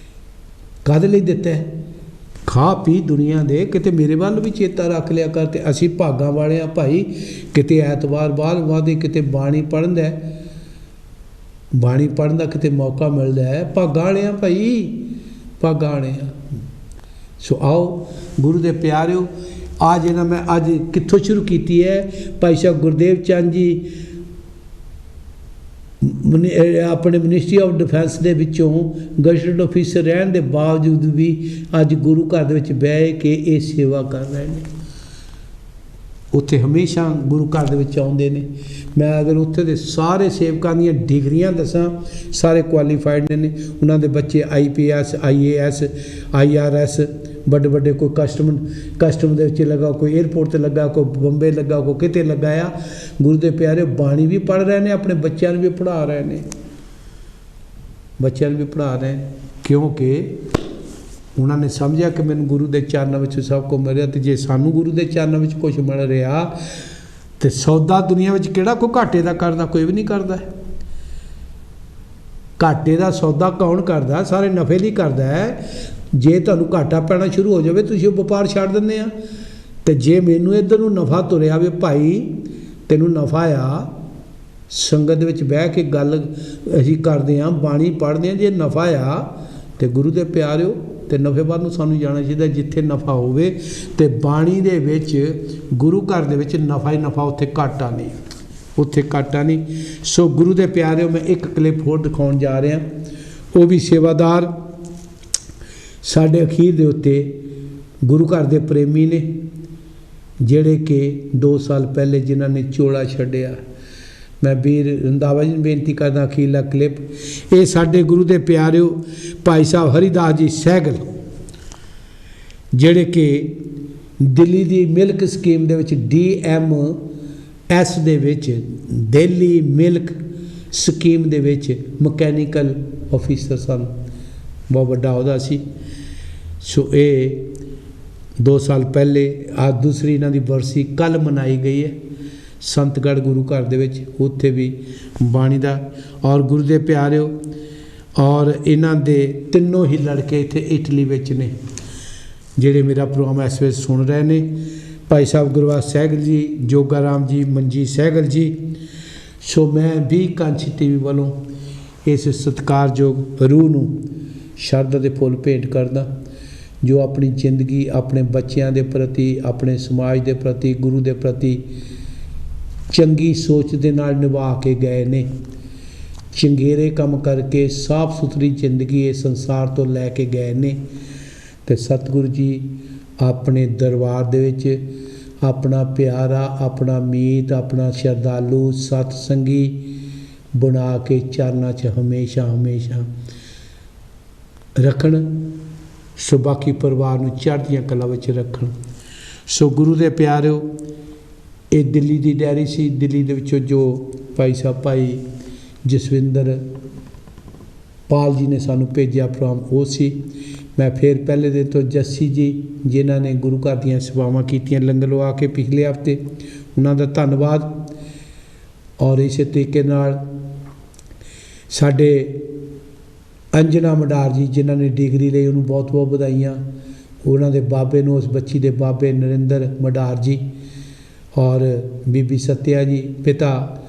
ਕਾਹਦੇ ਲਈ ਦਿੱਤਾ? ਖਾ ਪੀ ਦੁਨੀਆ ਦੇ, ਕਿਤੇ ਮੇਰੇ ਵੱਲ ਵੀ ਚੇਤਾ ਰੱਖ ਲਿਆ ਕਰ। ਤੇ ਅਸੀਂ ਭਾਗਾਂ ਵਾਲੇ ਆ ਭਾਈ, ਕਿਤੇ ਐਤਵਾਰ ਬਾਅਦ ਵਾਦੇ ਕਿਤੇ ਬਾਣੀ ਪੜ੍ਹਨ ਦਾ ਕਿਤੇ ਮੌਕਾ ਮਿਲਦਾ ਹੈ। ਭਾਗਾਂ ਵਾਲੇ ਆ ਭਾਈ, ਭਾਗਾਂ ਵਾਲੇ ਆ। ਸੋ ਆਓ ਗੁਰੂ ਦੇ ਪਿਆਰਿਓ, ਜਿਹੜਾ ਮੈਂ ਅੱਜ ਕਿੱਥੋਂ ਸ਼ੁਰੂ ਕੀਤੀ ਹੈ, ਭਾਈ ਸਾਹਿਬ ਗੁਰਦੇਵ ਚੰਦ ਜੀ ਆਪਣੇ ਮਿਨਿਸਟਰੀ ਆਫ ਡਿਫੈਂਸ ਦੇ ਵਿੱਚੋਂ ਗਜ਼ਟਡ ਆਫੀਸਰ ਰਹਿਣ ਦੇ ਬਾਵਜੂਦ ਵੀ ਅੱਜ ਗੁਰੂ ਘਰ ਦੇ ਵਿੱਚ ਬਹਿ ਕੇ ਇਹ ਸੇਵਾ ਕਰ ਰਹੇ ਨੇ। ਉੱਥੇ ਹਮੇਸ਼ਾ ਗੁਰੂ ਘਰ ਦੇ ਵਿੱਚ ਆਉਂਦੇ ਨੇ। ਮੈਂ ਅਗਰ ਉੱਥੇ ਦੇ ਸਾਰੇ ਸੇਵਕਾਂ ਦੀਆਂ ਡਿਗਰੀਆਂ ਦੱਸਾਂ, ਸਾਰੇ ਕੁਆਲੀਫਾਈਡ ਨੇ। ਉਹਨਾਂ ਦੇ ਬੱਚੇ IPS, IAS, IRS ਵੱਡੇ ਵੱਡੇ ਕੋਈ ਕਸਟਮ ਦੇ ਵਿੱਚ ਲੱਗਾ, ਕੋਈ 에ਅਰਪੋਰਟ ਤੇ ਲੱਗਾ, ਕੋਈ ਬੰਬੇ ਲੱਗਾ, ਕੋਈ ਕਿਤੇ ਲੱਗਾ ਆ। ਗੁਰੂ ਦੇ ਪਿਆਰੇ ਬਾਣੀ ਵੀ ਪੜ੍ਹ ਰਹੇ ਨੇ, ਆਪਣੇ ਬੱਚਿਆਂ ਨੂੰ ਵੀ ਪੜ੍ਹਾ ਰਹੇ ਨੇ, ਬੱਚਿਆਂ ਨੂੰ ਵੀ ਪੜ੍ਹਾ ਰਹੇ ਨੇ, ਕਿਉਂਕਿ ਉਹਨਾਂ ਨੇ ਸਮਝਿਆ ਕਿ ਮੈਨੂੰ ਗੁਰੂ ਦੇ ਚਰਨਾਂ ਵਿੱਚ ਸਭ ਕੁਝ ਮਿਲ ਰਿਹਾ। ਅਤੇ ਜੇ ਸਾਨੂੰ ਗੁਰੂ ਦੇ ਚਰਨਾਂ ਵਿੱਚ ਕੁਛ ਮਿਲ ਰਿਹਾ ਤੇ ਸੌਦਾ ਦੁਨੀਆ ਵਿੱਚ ਕਿਹੜਾ ਕੋਈ ਘਾਟੇ ਦਾ ਕਰਦਾ? ਕੋਈ ਵੀ ਨਹੀਂ ਕਰਦਾ। ਘਾਟੇ ਦਾ ਸੌਦਾ ਕੌਣ ਕਰਦਾ? ਸਾਰੇ ਨਫੇ ਲਈ ਕਰਦਾ ਹੈ। ਜੇ ਤੁਹਾਨੂੰ ਘਾਟਾ ਪੈਣਾ ਸ਼ੁਰੂ ਹੋ ਜਾਵੇ, ਤੁਸੀਂ ਉਹ ਵਪਾਰ ਛੱਡ ਦਿੰਦੇ ਆ। ਅਤੇ ਜੇ ਮੈਨੂੰ ਇੱਧਰ ਨੂੰ ਨਫਾ ਤੁਰਿਆ ਵੀ, ਭਾਈ ਤੈਨੂੰ ਨਫਾ ਆ, ਸੰਗਤ ਦੇ ਵਿੱਚ ਬਹਿ ਕੇ ਗੱਲ ਅਸੀਂ ਕਰਦੇ ਹਾਂ, ਬਾਣੀ ਪੜ੍ਹਦੇ ਹਾਂ, ਜੇ ਨਫਾ ਆ ਅਤੇ ਗੁਰੂ ਦੇ ਪਿਆਰਿਓ ਅਤੇ ਨਫੇ ਵੱਲ ਨੂੰ ਸਾਨੂੰ ਜਾਣਾ ਚਾਹੀਦਾ। ਜਿੱਥੇ ਨਫਾ ਹੋਵੇ ਅਤੇ ਬਾਣੀ ਦੇ ਵਿੱਚ, ਗੁਰੂ ਘਰ ਦੇ ਵਿੱਚ ਨਫਾ ਹੀ ਨਫਾ, ਉੱਥੇ ਘਾਟਾ ਨਹੀਂ, ਉੱਥੇ ਘਾਟਾ ਨਹੀਂ। ਸੋ ਗੁਰੂ ਦੇ ਪਿਆਰਿਓ, ਮੈਂ ਇੱਕ ਕਲਿੱਪ ਹੋਰ ਦਿਖਾਉਣ ਜਾ ਰਿਹਾ। ਉਹ ਵੀ ਸੇਵਾਦਾਰ ਸਾਡੇ ਅਖੀਰ ਦੇ ਉੱਤੇ ਗੁਰੂ ਘਰ ਦੇ ਪ੍ਰੇਮੀ ਨੇ, ਜਿਹੜੇ ਕਿ 2 ਸਾਲ ਪਹਿਲੇ ਜਿਨ੍ਹਾਂ ਨੇ ਚੋਲਾ ਛੱਡਿਆ। ਮੈਂ ਵੀਰ ਰੰਧਾਵਾ ਜੀ ਨੂੰ ਬੇਨਤੀ ਕਰਦਾ, ਅਖੀਰਲਾ ਕਲਿੱਪ ਇਹ ਸਾਡੇ ਗੁਰੂ ਦੇ ਪਿਆਰਿਓ ਭਾਈ ਸਾਹਿਬ ਹਰੀਦਾਸ ਜੀ ਸਹਿਗਲ, ਜਿਹੜੇ ਕਿ ਦਿੱਲੀ ਦੀ ਮਿਲਕ ਸਕੀਮ ਦੇ ਵਿੱਚ DMS ਦੇ ਵਿੱਚ, ਦਿੱਲੀ ਮਿਲਕ ਸਕੀਮ ਦੇ ਵਿੱਚ ਮਕੈਨੀਕਲ ਆਫਿਸਰ ਸਨ, ਬਹੁਤ ਵੱਡਾ ਅਹੁਦਾ ਸੀ। ਸੋ ਇਹ 2 ਸਾਲ ਪਹਿਲੇ, ਅੱਜ ਦੂਸਰੀ ਇਹਨਾਂ ਦੀ ਬਰਸੀ ਕੱਲ੍ਹ ਮਨਾਈ ਗਈ ਹੈ ਸੰਤਗੜ੍ਹ ਗੁਰੂ ਘਰ ਦੇ ਵਿੱਚ, ਉੱਥੇ ਵੀ ਬਾਣੀ ਦਾ। ਔਰ ਗੁਰੂ ਦੇ ਪਿਆਰਿਓ, ਔਰ ਇਹਨਾਂ ਦੇ ਤਿੰਨੋਂ ਹੀ ਲੜਕੇ ਇੱਥੇ ਇਟਲੀ ਵਿੱਚ ਨੇ, ਜਿਹੜੇ ਮੇਰਾ ਪ੍ਰੋਗਰਾਮ ਇਸ ਵੇਲੇ ਸੁਣ ਰਹੇ ਨੇ। ਭਾਈ ਸਾਹਿਬ ਗੁਰਵਾਸ ਸਹਿਗਲ ਜੀ, ਜੋਗਾ ਰਾਮ ਜੀ, ਮਨਜੀਤ ਸਹਿਗਲ ਜੀ। ਸੋ ਮੈਂ ਵੀ ਕਾਂਚੀ TV ਵੱਲੋਂ ਇਸ ਸਤਿਕਾਰਯੋਗ ਰੂਹ ਨੂੰ ਸ਼ਰਧਾ ਦੇ ਫੁੱਲ ਭੇਂਟ ਕਰਦਾ, ਜੋ ਆਪਣੀ ਜ਼ਿੰਦਗੀ ਆਪਣੇ ਬੱਚਿਆਂ ਦੇ ਪ੍ਰਤੀ, ਆਪਣੇ ਸਮਾਜ ਦੇ ਪ੍ਰਤੀ, ਗੁਰੂ ਦੇ ਪ੍ਰਤੀ ਚੰਗੀ ਸੋਚ ਦੇ ਨਾਲ ਨਿਭਾ ਕੇ ਗਏ ਨੇ। ਚੰਗੇਰੇ ਕੰਮ ਕਰਕੇ ਸਾਫ ਸੁਥਰੀ ਜ਼ਿੰਦਗੀ ਇਸ ਸੰਸਾਰ ਤੋਂ ਲੈ ਕੇ ਗਏ ਨੇ। ਅਤੇ ਸਤਿਗੁਰੂ ਜੀ ਆਪਣੇ ਦਰਬਾਰ ਦੇ ਵਿੱਚ ਆਪਣਾ ਪਿਆਰਾ, ਆਪਣਾ ਮੀਤ, ਆਪਣਾ ਸ਼ਰਧਾਲੂ ਸਤ ਸੰਗੀ ਬਣਾ ਕੇ ਚਰਨਾਂ 'ਚ ਹਮੇਸ਼ਾ ਹਮੇਸ਼ਾ ਰੱਖਣ। ਸੋ ਬਾਕੀ ਪਰਿਵਾਰ ਨੂੰ ਚੜ੍ਹਦੀਆਂ ਕਲਾ ਵਿੱਚ ਰੱਖਣ। ਸੋ ਗੁਰੂ ਦੇ ਪਿਆਰਿਓ, ਇਹ ਦਿੱਲੀ ਦੀ ਡਾਇਰੀ ਸੀ। ਦਿੱਲੀ ਦੇ ਵਿੱਚੋਂ ਜੋ ਭਾਈ ਸਾਹਿਬ ਭਾਈ ਜਸਵਿੰਦਰ ਪਾਲ ਜੀ ਨੇ ਸਾਨੂੰ ਭੇਜਿਆ ਪ੍ਰੋਗਰਾਮ, ਉਹ ਸੀ। ਮੈਂ ਫਿਰ ਪਹਿਲੇ ਦਿਨ ਤੋਂ ਜੱਸੀ ਜੀ, ਜਿਨ੍ਹਾਂ ਨੇ ਗੁਰੂ ਘਰ ਦੀਆਂ ਸੇਵਾਵਾਂ ਕੀਤੀਆਂ ਲੰਗਰ ਲਵਾ ਕੇ ਪਿਛਲੇ ਹਫ਼ਤੇ, ਉਹਨਾਂ ਦਾ ਧੰਨਵਾਦ। ਔਰ ਇਸੇ ਤਰੀਕੇ ਨਾਲ ਸਾਡੇ ਅੰਜਨਾ ਮਡਾਰ ਜੀ, ਜਿਨ੍ਹਾਂ ਨੇ ਡਿਗਰੀ ਲਈ, ਉਹਨੂੰ ਬਹੁਤ ਬਹੁਤ ਵਧਾਈਆਂ। ਉਹਨਾਂ ਦੇ ਬਾਬੇ ਨੂੰ, ਉਸ ਬੱਚੀ ਦੇ ਬਾਬੇ ਨਰਿੰਦਰ ਮਡਾਰ ਜੀ, ਔਰ ਬੀਬੀ ਸਤਿਆ ਜੀ, ਪਿਤਾ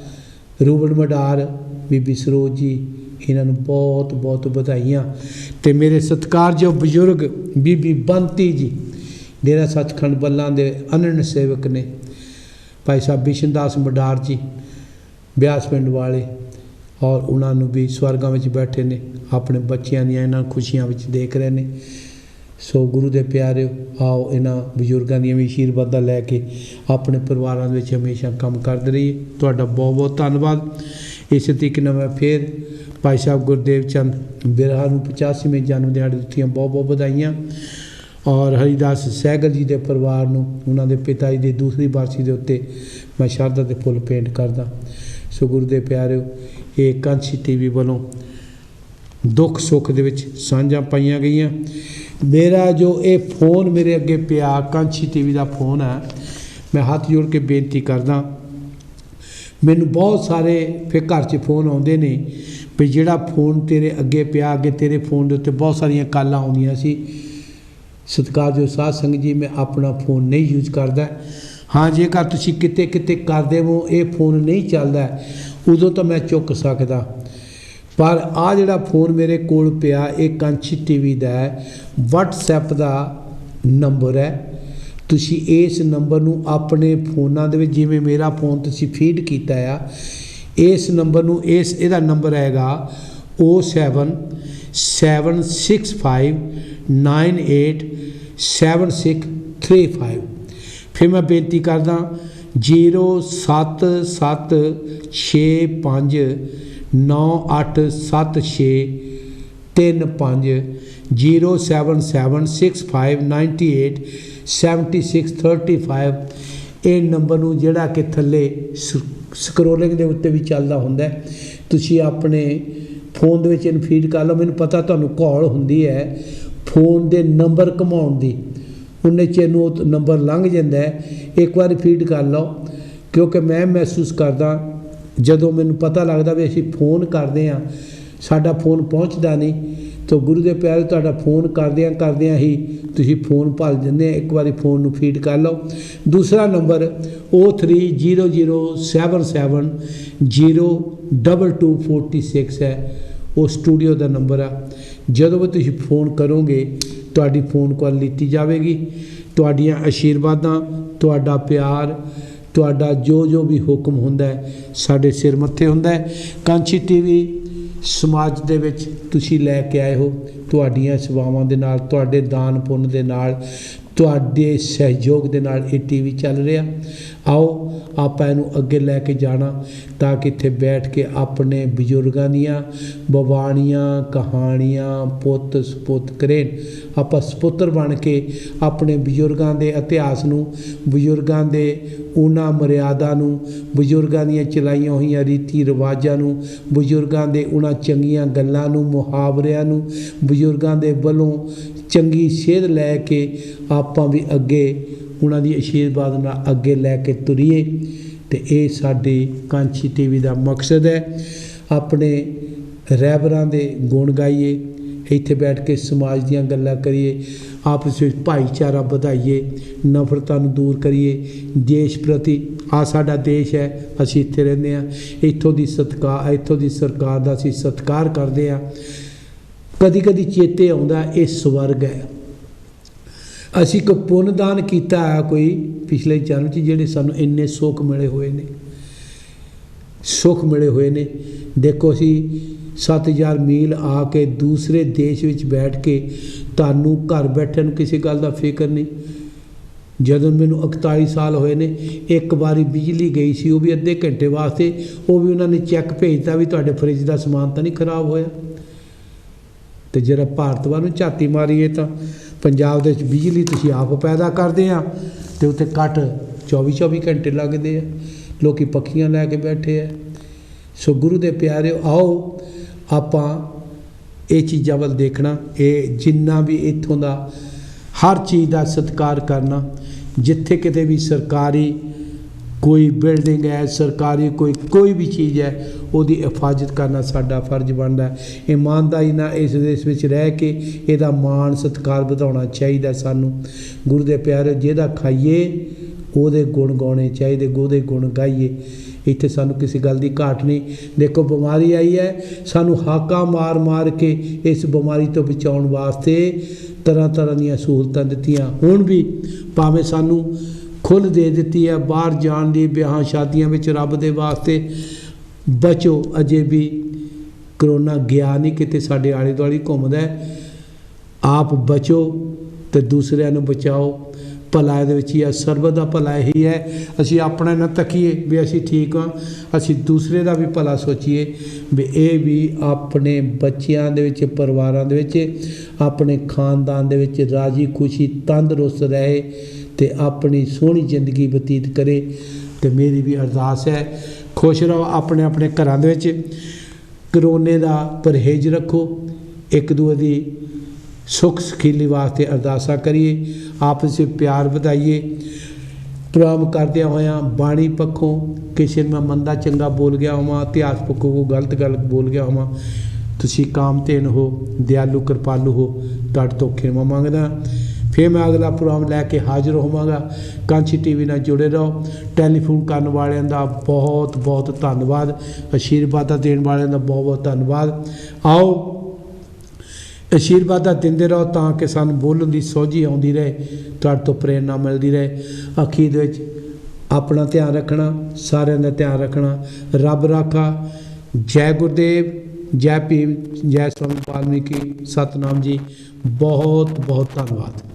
ਰੂਬਨ ਮਡਾਰ, ਬੀਬੀ ਸਰੋਜ ਜੀ, ਇਹਨਾਂ ਨੂੰ ਬਹੁਤ ਬਹੁਤ ਵਧਾਈਆਂ। ਅਤੇ ਮੇਰੇ ਸਤਿਕਾਰਯੋਗ ਬਜ਼ੁਰਗ ਬੀਬੀ ਬੰਤੀ ਜੀ, ਡੇਰਾ ਸੱਚਖੰਡ ਬੱਲਾਂ ਦੇ ਅਨੰਨ ਸੇਵਕ ਨੇ। ਭਾਈ ਸਾਹਿਬ ਬਿਸ਼ਨ ਦਾਸ ਮਡਾਰ ਜੀ, ਬਿਆਸ ਪਿੰਡ ਵਾਲੇ, ਔਰ ਉਹਨਾਂ ਨੂੰ ਵੀ ਸਵਰਗਾਂ ਵਿੱਚ ਬੈਠੇ ਨੇ, ਆਪਣੇ ਬੱਚਿਆਂ ਦੀਆਂ ਇਹਨਾਂ ਖੁਸ਼ੀਆਂ ਵਿੱਚ ਦੇਖ ਰਹੇ ਨੇ। ਸੋ ਗੁਰੂ ਦੇ ਪਿਆਰਿਓ, ਆਓ ਇਹਨਾਂ ਬਜ਼ੁਰਗਾਂ ਦੀਆਂ ਵੀ ਆਸ਼ੀਰਵਾਦਾਂ ਲੈ ਕੇ ਆਪਣੇ ਪਰਿਵਾਰਾਂ ਦੇ ਵਿੱਚ ਹਮੇਸ਼ਾ ਕੰਮ ਕਰਦੇ ਰਹੀਏ। ਤੁਹਾਡਾ ਬਹੁਤ ਬਹੁਤ ਧੰਨਵਾਦ। ਇਸੇ ਤਰੀਕੇ ਨਾਲ ਮੈਂ ਫਿਰ ਭਾਈ ਸਾਹਿਬ ਗੁਰਦੇਵ ਚੰਦ ਬਿਰਹਾ ਨੂੰ 85ਵੇਂ ਜਨਮ ਦਿਹਾੜੇ ਦਿੱਤੀਆਂ ਬਹੁਤ ਬਹੁਤ ਵਧਾਈਆਂ। ਔਰ ਹਰੀਦਾਸ ਸਹਿਗਲ ਜੀ ਦੇ ਪਰਿਵਾਰ ਨੂੰ, ਉਹਨਾਂ ਦੇ ਪਿਤਾ ਜੀ ਦੀ ਦੂਸਰੀ ਬਰਸੀ ਦੇ ਉੱਤੇ ਮੈਂ ਸ਼ਰਧਾ ਦੇ ਫੁੱਲ ਭੇਂਟ ਕਰਦਾ। ਸੋ ਗੁਰੂ ਦੇ ਪਿਆਰਿਓ, ਇਹ ਕਾਂਚੀ TV ਵੱਲੋਂ ਦੁੱਖ ਸੁੱਖ ਦੇ ਵਿੱਚ ਸਾਂਝਾਂ ਪਾਈਆਂ ਗਈਆਂ। ਮੇਰਾ ਜੋ ਇਹ ਫੋਨ ਮੇਰੇ ਅੱਗੇ ਪਿਆ, ਕਾਂਚੀ TV ਦਾ ਫੋਨ ਹੈ, ਮੈਂ ਹੱਥ ਜੋੜ ਕੇ ਬੇਨਤੀ ਕਰਦਾ। ਮੈਨੂੰ ਬਹੁਤ ਸਾਰੇ ਫਿਰ ਘਰ 'ਚ ਫੋਨ ਆਉਂਦੇ ਨੇ ਵੀ ਜਿਹੜਾ ਫੋਨ ਤੇਰੇ ਅੱਗੇ ਪਿਆ, ਅੱਗੇ ਤੇਰੇ ਫੋਨ ਦੇ ਉੱਤੇ ਬਹੁਤ ਸਾਰੀਆਂ ਕਾਲਾਂ ਆਉਂਦੀਆਂ ਸੀ। ਸਤਿਕਾਰਯੋਗ ਸਾਧ ਸੰਗਤ ਜੀ, ਮੈਂ ਆਪਣਾ ਫੋਨ ਨਹੀਂ ਯੂਜ਼ ਕਰਦਾ। ਹਾਂ, ਜੇਕਰ ਤੁਸੀਂ ਕਿਤੇ ਕਿਤੇ ਕਰਦੇ ਹੋ, ਇਹ ਫੋਨ ਨਹੀਂ ਚੱਲਦਾ, ਉਦੋਂ ਤਾਂ ਮੈਂ ਚੁੱਕ ਸਕਦਾ। ਪਰ ਆਹ ਜਿਹੜਾ ਫੋਨ ਮੇਰੇ ਕੋਲ ਪਿਆ, ਇਹ ਕਾਂਚੀ TV ਦਾ ਹੈ, WhatsApp ਦਾ ਨੰਬਰ ਹੈ। ਤੁਸੀਂ ਇਸ ਨੰਬਰ ਨੂੰ ਆਪਣੇ ਫੋਨਾਂ ਦੇ ਵਿੱਚ, ਜਿਵੇਂ ਮੇਰਾ ਫੋਨ ਤੁਸੀਂ ਫੀਡ ਕੀਤਾ ਆ, ਇਸ ਨੰਬਰ ਨੂੰ, ਇਹਦਾ ਨੰਬਰ ਹੈਗਾ 07765987635। ਫਿਰ ਮੈਂ ਬੇਨਤੀ ਕਰਦਾ 07765987635। 07765987635 ਇਹ ਨੰਬਰ ਨੂੰ ਜਿਹੜਾ ਕਿ ਥੱਲੇ ਸਕਰੋਲਿੰਗ ਦੇ ਉੱਤੇ ਵੀ ਚੱਲਦਾ ਹੁੰਦਾ ਤੁਸੀਂ ਆਪਣੇ ਫੋਨ ਦੇ ਵਿੱਚ ਇਹਨੂੰ ਫੀਡ ਕਰ ਲਓ। ਮੈਨੂੰ ਪਤਾ ਤੁਹਾਨੂੰ ਕਾਲ ਹੁੰਦੀ ਹੈ ਫੋਨ ਦੇ ਨੰਬਰ ਘੁਮਾਉਣ ਦੀ, ਉਹਨੇ 'ਚ ਇਹਨੂੰ ਉਹ ਨੰਬਰ ਲੰਘ ਜਾਂਦਾ ਇੱਕ ਵਾਰੀ ਫੀਡ ਕਰ ਲਓ, ਕਿਉਂਕਿ ਮੈਂ ਮਹਿਸੂਸ ਕਰਦਾ ਜਦੋਂ ਮੈਨੂੰ ਪਤਾ ਲੱਗਦਾ ਵੀ ਅਸੀਂ ਫੋਨ ਕਰਦੇ ਹਾਂ ਸਾਡਾ ਫੋਨ ਪਹੁੰਚਦਾ ਨਹੀਂ, ਤਾਂ ਗੁਰੂ ਦੇ ਪਿਆਰੇ ਤੁਹਾਡਾ ਫੋਨ ਕਰਦਿਆਂ ਹੀ ਤੁਸੀਂ ਫੋਨ ਭੱਜ ਦਿੰਦੇ ਇੱਕ ਵਾਰੀ ਫੋਨ ਨੂੰ ਫੀਡ ਕਰ ਲਓ। ਦੂਸਰਾ ਨੰਬਰ 030077022246 ਹੈ, ਉਹ ਸਟੂਡੀਓ ਦਾ ਨੰਬਰ ਆ। ਜਦੋਂ ਵੀ ਤੁਸੀਂ ਫੋਨ ਕਰੋਗੇ ਤੁਹਾਡੀ ਫੋਨ ਕਾਲ ਲਿੱਤੀ ਜਾਵੇਗੀ। ਤੁਹਾਡੀਆਂ ਆਸ਼ੀਰਵਾਦਾਂ, ਤੁਹਾਡਾ ਪਿਆਰ, ਤੁਹਾਡਾ ਜੋ ਵੀ ਹੁਕਮ ਹੁੰਦਾ ਸਾਡੇ ਸਿਰ ਮੱਥੇ ਹੁੰਦਾ। ਕਾਂਚੀ ਟੀਵੀ ਸਮਾਜ ਦੇ ਵਿੱਚ ਤੁਸੀਂ ਲੈ ਕੇ ਆਏ ਹੋ, ਤੁਹਾਡੀਆਂ ਸੇਵਾਵਾਂ ਦੇ ਨਾਲ, ਤੁਹਾਡੇ ਦਾਨ ਪੁੰਨ ਦੇ ਨਾਲ, ਤੁਹਾਡੇ ਸਹਿਯੋਗ ਦੇ ਨਾਲ ਇਹ ਟੀਵੀ ਚੱਲ ਰਿਹਾ। ਆਓ ਆਪਾਂ ਇਹਨੂੰ ਅੱਗੇ ਲੈ ਕੇ ਜਾਣਾ ਤਾਂ ਕਿ ਇੱਥੇ ਬੈਠ ਕੇ ਆਪਣੇ ਬਜ਼ੁਰਗਾਂ ਦੀਆਂ ਬਵਾਣੀਆਂ, ਕਹਾਣੀਆਂ ਪੁੱਤ ਸਪੁੱਤ ਕਰੇਨ। ਆਪਾਂ ਸਪੁੱਤਰ ਬਣ ਕੇ ਆਪਣੇ ਬਜ਼ੁਰਗਾਂ ਦੇ ਇਤਿਹਾਸ ਨੂੰ, ਬਜ਼ੁਰਗਾਂ ਦੇ ਉਹਨਾਂ ਮਰਿਆਦਾ ਨੂੰ, ਬਜ਼ੁਰਗਾਂ ਦੀਆਂ ਚਲਾਈਆਂ ਹੋਈਆਂ ਰੀਤੀ ਰਿਵਾਜਾਂ ਨੂੰ, ਬਜ਼ੁਰਗਾਂ ਦੇ ਉਹਨਾਂ ਚੰਗੀਆਂ ਗੱਲਾਂ ਨੂੰ, ਮੁਹਾਵਰਿਆਂ ਨੂੰ, ਬਜ਼ੁਰਗਾਂ ਦੇ ਵੱਲੋਂ ਚੰਗੀ ਸੇਧ ਲੈ ਕੇ ਆਪਾਂ ਵੀ ਅੱਗੇ ਉਹਨਾਂ ਦੀ ਆਸ਼ੀਰਵਾਦ ਨਾਲ ਅੱਗੇ ਲੈ ਕੇ ਤੁਰੀਏ। ਅਤੇ ਇਹ ਸਾਡੀ ਕਾਂਚੀ ਟੀਵੀ ਦਾ ਮਕਸਦ ਹੈ। ਆਪਣੇ ਰਹਿਬਰਾਂ ਦੇ ਗੁਣ ਗਾਈਏ, ਇੱਥੇ ਬੈਠ ਕੇ ਸਮਾਜ ਦੀਆਂ ਗੱਲਾਂ ਕਰੀਏ, ਆਪਸ ਵਿੱਚ ਭਾਈਚਾਰਾ ਵਧਾਈਏ, ਨਫ਼ਰਤਾਂ ਨੂੰ ਦੂਰ ਕਰੀਏ। ਦੇਸ਼ ਪ੍ਰਤੀ ਆ ਸਾਡਾ ਦੇਸ਼ ਹੈ, ਅਸੀਂ ਇੱਥੇ ਰਹਿੰਦੇ ਹਾਂ, ਇੱਥੋਂ ਦੀ ਸਰਕਾਰ ਦਾ ਅਸੀਂ ਸਤਿਕਾਰ ਕਰਦੇ ਹਾਂ। ਕਦੀ ਕਦੀ ਚੇਤੇ ਆਉਂਦਾ ਇਹ ਸਵਰਗ ਹੈ। ਅਸੀਂ ਕੋਈ ਪੁੰਨਦਾਨ ਕੀਤਾ ਹੈ ਕੋਈ ਪਿਛਲੇ ਜਨਮ 'ਚ, ਜਿਹੜੇ ਸਾਨੂੰ ਇੰਨੇ ਸੁੱਖ ਮਿਲੇ ਹੋਏ ਨੇ। ਦੇਖੋ ਅਸੀਂ 7000 ਮੀਲ ਆ ਕੇ ਦੂਸਰੇ ਦੇਸ਼ ਵਿੱਚ ਬੈਠ ਕੇ ਤੁਹਾਨੂੰ ਘਰ ਬੈਠੇ ਨੂੰ ਕਿਸੇ ਗੱਲ ਦਾ ਫਿਕਰ ਨਹੀਂ। ਜਦੋਂ ਮੈਨੂੰ 41 ਸਾਲ ਹੋਏ ਨੇ, ਇੱਕ ਵਾਰੀ ਬਿਜਲੀ ਗਈ ਸੀ, ਉਹ ਵੀ ਅੱਧੇ ਘੰਟੇ ਵਾਸਤੇ, ਉਹ ਵੀ ਉਹਨਾਂ ਨੇ ਚੈੱਕ ਭੇਜਤਾ ਵੀ ਤੁਹਾਡੇ ਫਰਿੱਜ ਦਾ ਸਮਾਨ ਤਾਂ ਨਹੀਂ ਖਰਾਬ ਹੋਇਆ। ਅਤੇ ਜਿਹੜਾ ਭਾਰਤ ਵੱਲ ਨੂੰ ਝਾਤੀ ਮਾਰੀਏ ਤਾਂ ਪੰਜਾਬ ਦੇ ਵਿੱਚ ਬਿਜਲੀ ਤੁਸੀਂ ਆਪ ਪੈਦਾ ਕਰਦੇ ਆ ਅਤੇ ਉੱਥੇ ਕੱਟ 24 ਘੰਟੇ ਲੱਗਦੇ ਆ, ਲੋਕ ਪੱਖੀਆਂ ਲੈ ਕੇ ਬੈਠੇ ਆ। ਸੋ ਗੁਰੂ ਦੇ ਪਿਆਰਿਓ, ਆਓ ਆਪਾਂ ਇਹ ਚੀਜ਼ਾਂ ਵੱਲ ਦੇਖਣਾ, ਇਹ ਜਿੰਨਾ ਵੀ ਇੱਥੋਂ ਦਾ ਹਰ ਚੀਜ਼ ਦਾ ਸਤਿਕਾਰ ਕਰਨਾ। ਜਿੱਥੇ ਕਿਤੇ ਵੀ ਸਰਕਾਰੀ ਕੋਈ ਬਿਲਡਿੰਗ ਹੈ, ਸਰਕਾਰੀ ਕੋਈ ਵੀ ਚੀਜ਼ ਹੈ, ਉਹਦੀ ਹਿਫਾਜ਼ਤ ਕਰਨਾ ਸਾਡਾ ਫਰਜ਼ ਬਣਦਾ ਹੈ। ਇਮਾਨਦਾਰੀ ਨਾਲ ਇਸ ਦੇਸ਼ ਵਿੱਚ ਰਹਿ ਕੇ ਇਹਦਾ ਮਾਣ ਸਤਿਕਾਰ ਵਧਾਉਣਾ ਚਾਹੀਦਾ ਸਾਨੂੰ। ਗੁਰੂ ਦੇ ਪਿਆਰੇ, ਜਿਹਦਾ ਖਾਈਏ ਉਹਦੇ ਗੁਣ ਗਾਉਣੇ ਚਾਹੀਦੇ, ਉਹਦੇ ਗੁਣ ਗਾਈਏ। ਇੱਥੇ ਸਾਨੂੰ ਕਿਸੇ ਗੱਲ ਦੀ ਘਾਟ ਨਹੀਂ। ਦੇਖੋ ਬਿਮਾਰੀ ਆਈ ਹੈ, ਸਾਨੂੰ ਹਾਕਾਂ ਮਾਰ ਕੇ ਇਸ ਬਿਮਾਰੀ ਤੋਂ ਬਚਾਉਣ ਵਾਸਤੇ ਤਰ੍ਹਾਂ ਦੀਆਂ ਸਹੂਲਤਾਂ ਦਿੱਤੀਆਂ। ਹੁਣ ਵੀ ਭਾਵੇਂ ਸਾਨੂੰ ਖੁੱਲ੍ਹ ਦੇ ਦਿੱਤੀ ਹੈ ਬਾਹਰ ਜਾਣ ਦੀ, ਵਿਆਹਾਂ ਸ਼ਾਦੀਆਂ ਵਿੱਚ ਰੱਬ ਦੇ ਵਾਸਤੇ ਬਚੋ। ਅਜੇ ਵੀ ਕਰੋਨਾ ਗਿਆ ਨਹੀਂ, ਕਿਤੇ ਸਾਡੇ ਆਲੇ ਦੁਆਲੇ ਘੁੰਮਦਾ। ਆਪ ਬਚੋ ਅਤੇ ਦੂਸਰਿਆਂ ਨੂੰ ਬਚਾਓ। ਭਲਾ ਇਹਦੇ ਵਿੱਚ ਹੀ ਆ, ਸਰਬਤ ਦਾ ਭਲਾ ਇਹੀ ਹੈ। ਅਸੀਂ ਆਪਣਾ ਨਾ ਤੱਕੀਏ ਵੀ ਅਸੀਂ ਠੀਕ ਹਾਂ, ਅਸੀਂ ਦੂਸਰੇ ਦਾ ਵੀ ਭਲਾ ਸੋਚੀਏ ਵੀ ਇਹ ਵੀ ਆਪਣੇ ਬੱਚਿਆਂ ਦੇ ਵਿੱਚ, ਪਰਿਵਾਰਾਂ ਦੇ ਵਿੱਚ, ਆਪਣੇ ਖਾਨਦਾਨ ਦੇ ਵਿੱਚ ਰਾਜੀ ਖੁਸ਼ੀ ਤੰਦਰੁਸਤ ਰਹੇ ਅਤੇ ਆਪਣੀ ਸੋਹਣੀ ਜ਼ਿੰਦਗੀ ਬਤੀਤ ਕਰੇ। ਅਤੇ ਮੇਰੀ ਵੀ ਅਰਦਾਸ ਹੈ, ਖੁਸ਼ ਰਹੋ ਆਪਣੇ ਆਪਣੇ ਘਰਾਂ ਦੇ ਵਿੱਚ। ਕਰੋਨੇ ਦਾ ਪਰਹੇਜ਼ ਰੱਖੋ, ਇੱਕ ਦੂਜੇ ਦੀ ਸੁੱਖ ਸਖੀਲੀ ਵਾਸਤੇ ਅਰਦਾਸਾਂ ਕਰੀਏ, ਆਪਸ ਵਿੱਚ ਪਿਆਰ ਵਧਾਈਏ। ਪ੍ਰੋਗਰਾਮ ਕਰਦਿਆਂ ਹੋਇਆਂ ਬਾਣੀ ਪੱਖੋਂ ਕਿਸੇ ਨੂੰ ਮੈਂ ਮੰਦਾ ਚੰਗਾ ਬੋਲ ਗਿਆ ਹੋਵਾਂ, ਇਤਿਹਾਸ ਪੱਖੋਂ ਕੋਈ ਗਲਤ ਗੱਲ ਬੋਲ ਗਿਆ ਹੋਵਾਂ, ਤੁਸੀਂ ਕਾਮਧੇਨ ਹੋ, ਦਿਆਲੂ ਕਿਰਪਾਲੂ ਹੋ, ਤੁਹਾਡੇ ਤੋਂ ਖਿਮਾ ਮੰਗਦਾ। ਫਿਰ ਮੈਂ ਅਗਲਾ ਪ੍ਰੋਗਰਾਮ ਲੈ ਕੇ ਹਾਜ਼ਰ ਹੋਵਾਂਗਾ। ਕਾਂਚੀ ਟੀਵੀ ਨਾਲ ਜੁੜੇ ਰਹੋ। ਟੈਲੀਫੋਨ ਕਰਨ ਵਾਲਿਆਂ ਦਾ ਬਹੁਤ ਬਹੁਤ ਧੰਨਵਾਦ, ਆਸ਼ੀਰਵਾਦਾਂ ਦੇਣ ਵਾਲਿਆਂ ਦਾ ਬਹੁਤ ਬਹੁਤ ਧੰਨਵਾਦ। ਆਓ ਆਸ਼ੀਰਵਾਦਾਂ ਦਿੰਦੇ ਰਹੋ ਤਾਂ ਕਿ ਸਾਨੂੰ ਬੋਲਣ ਦੀ ਸੋਝੀ ਆਉਂਦੀ ਰਹੇ, ਤੁਹਾਡੇ ਤੋਂ ਪ੍ਰੇਰਨਾ ਮਿਲਦੀ ਰਹੇ। ਅਖੀਰ ਦੇ ਵਿੱਚ ਆਪਣਾ ਧਿਆਨ ਰੱਖਣਾ, ਸਾਰਿਆਂ ਦਾ ਧਿਆਨ ਰੱਖਣਾ। ਰੱਬ ਰਾਖਾ। ਜੈ ਗੁਰਦੇਵ, ਜੈ ਭੀਮ, ਜੈ ਸਵਾਮੀ ਵਾਲਮੀਕੀ, ਸਤਨਾਮ ਜੀ। ਬਹੁਤ ਬਹੁਤ ਧੰਨਵਾਦ।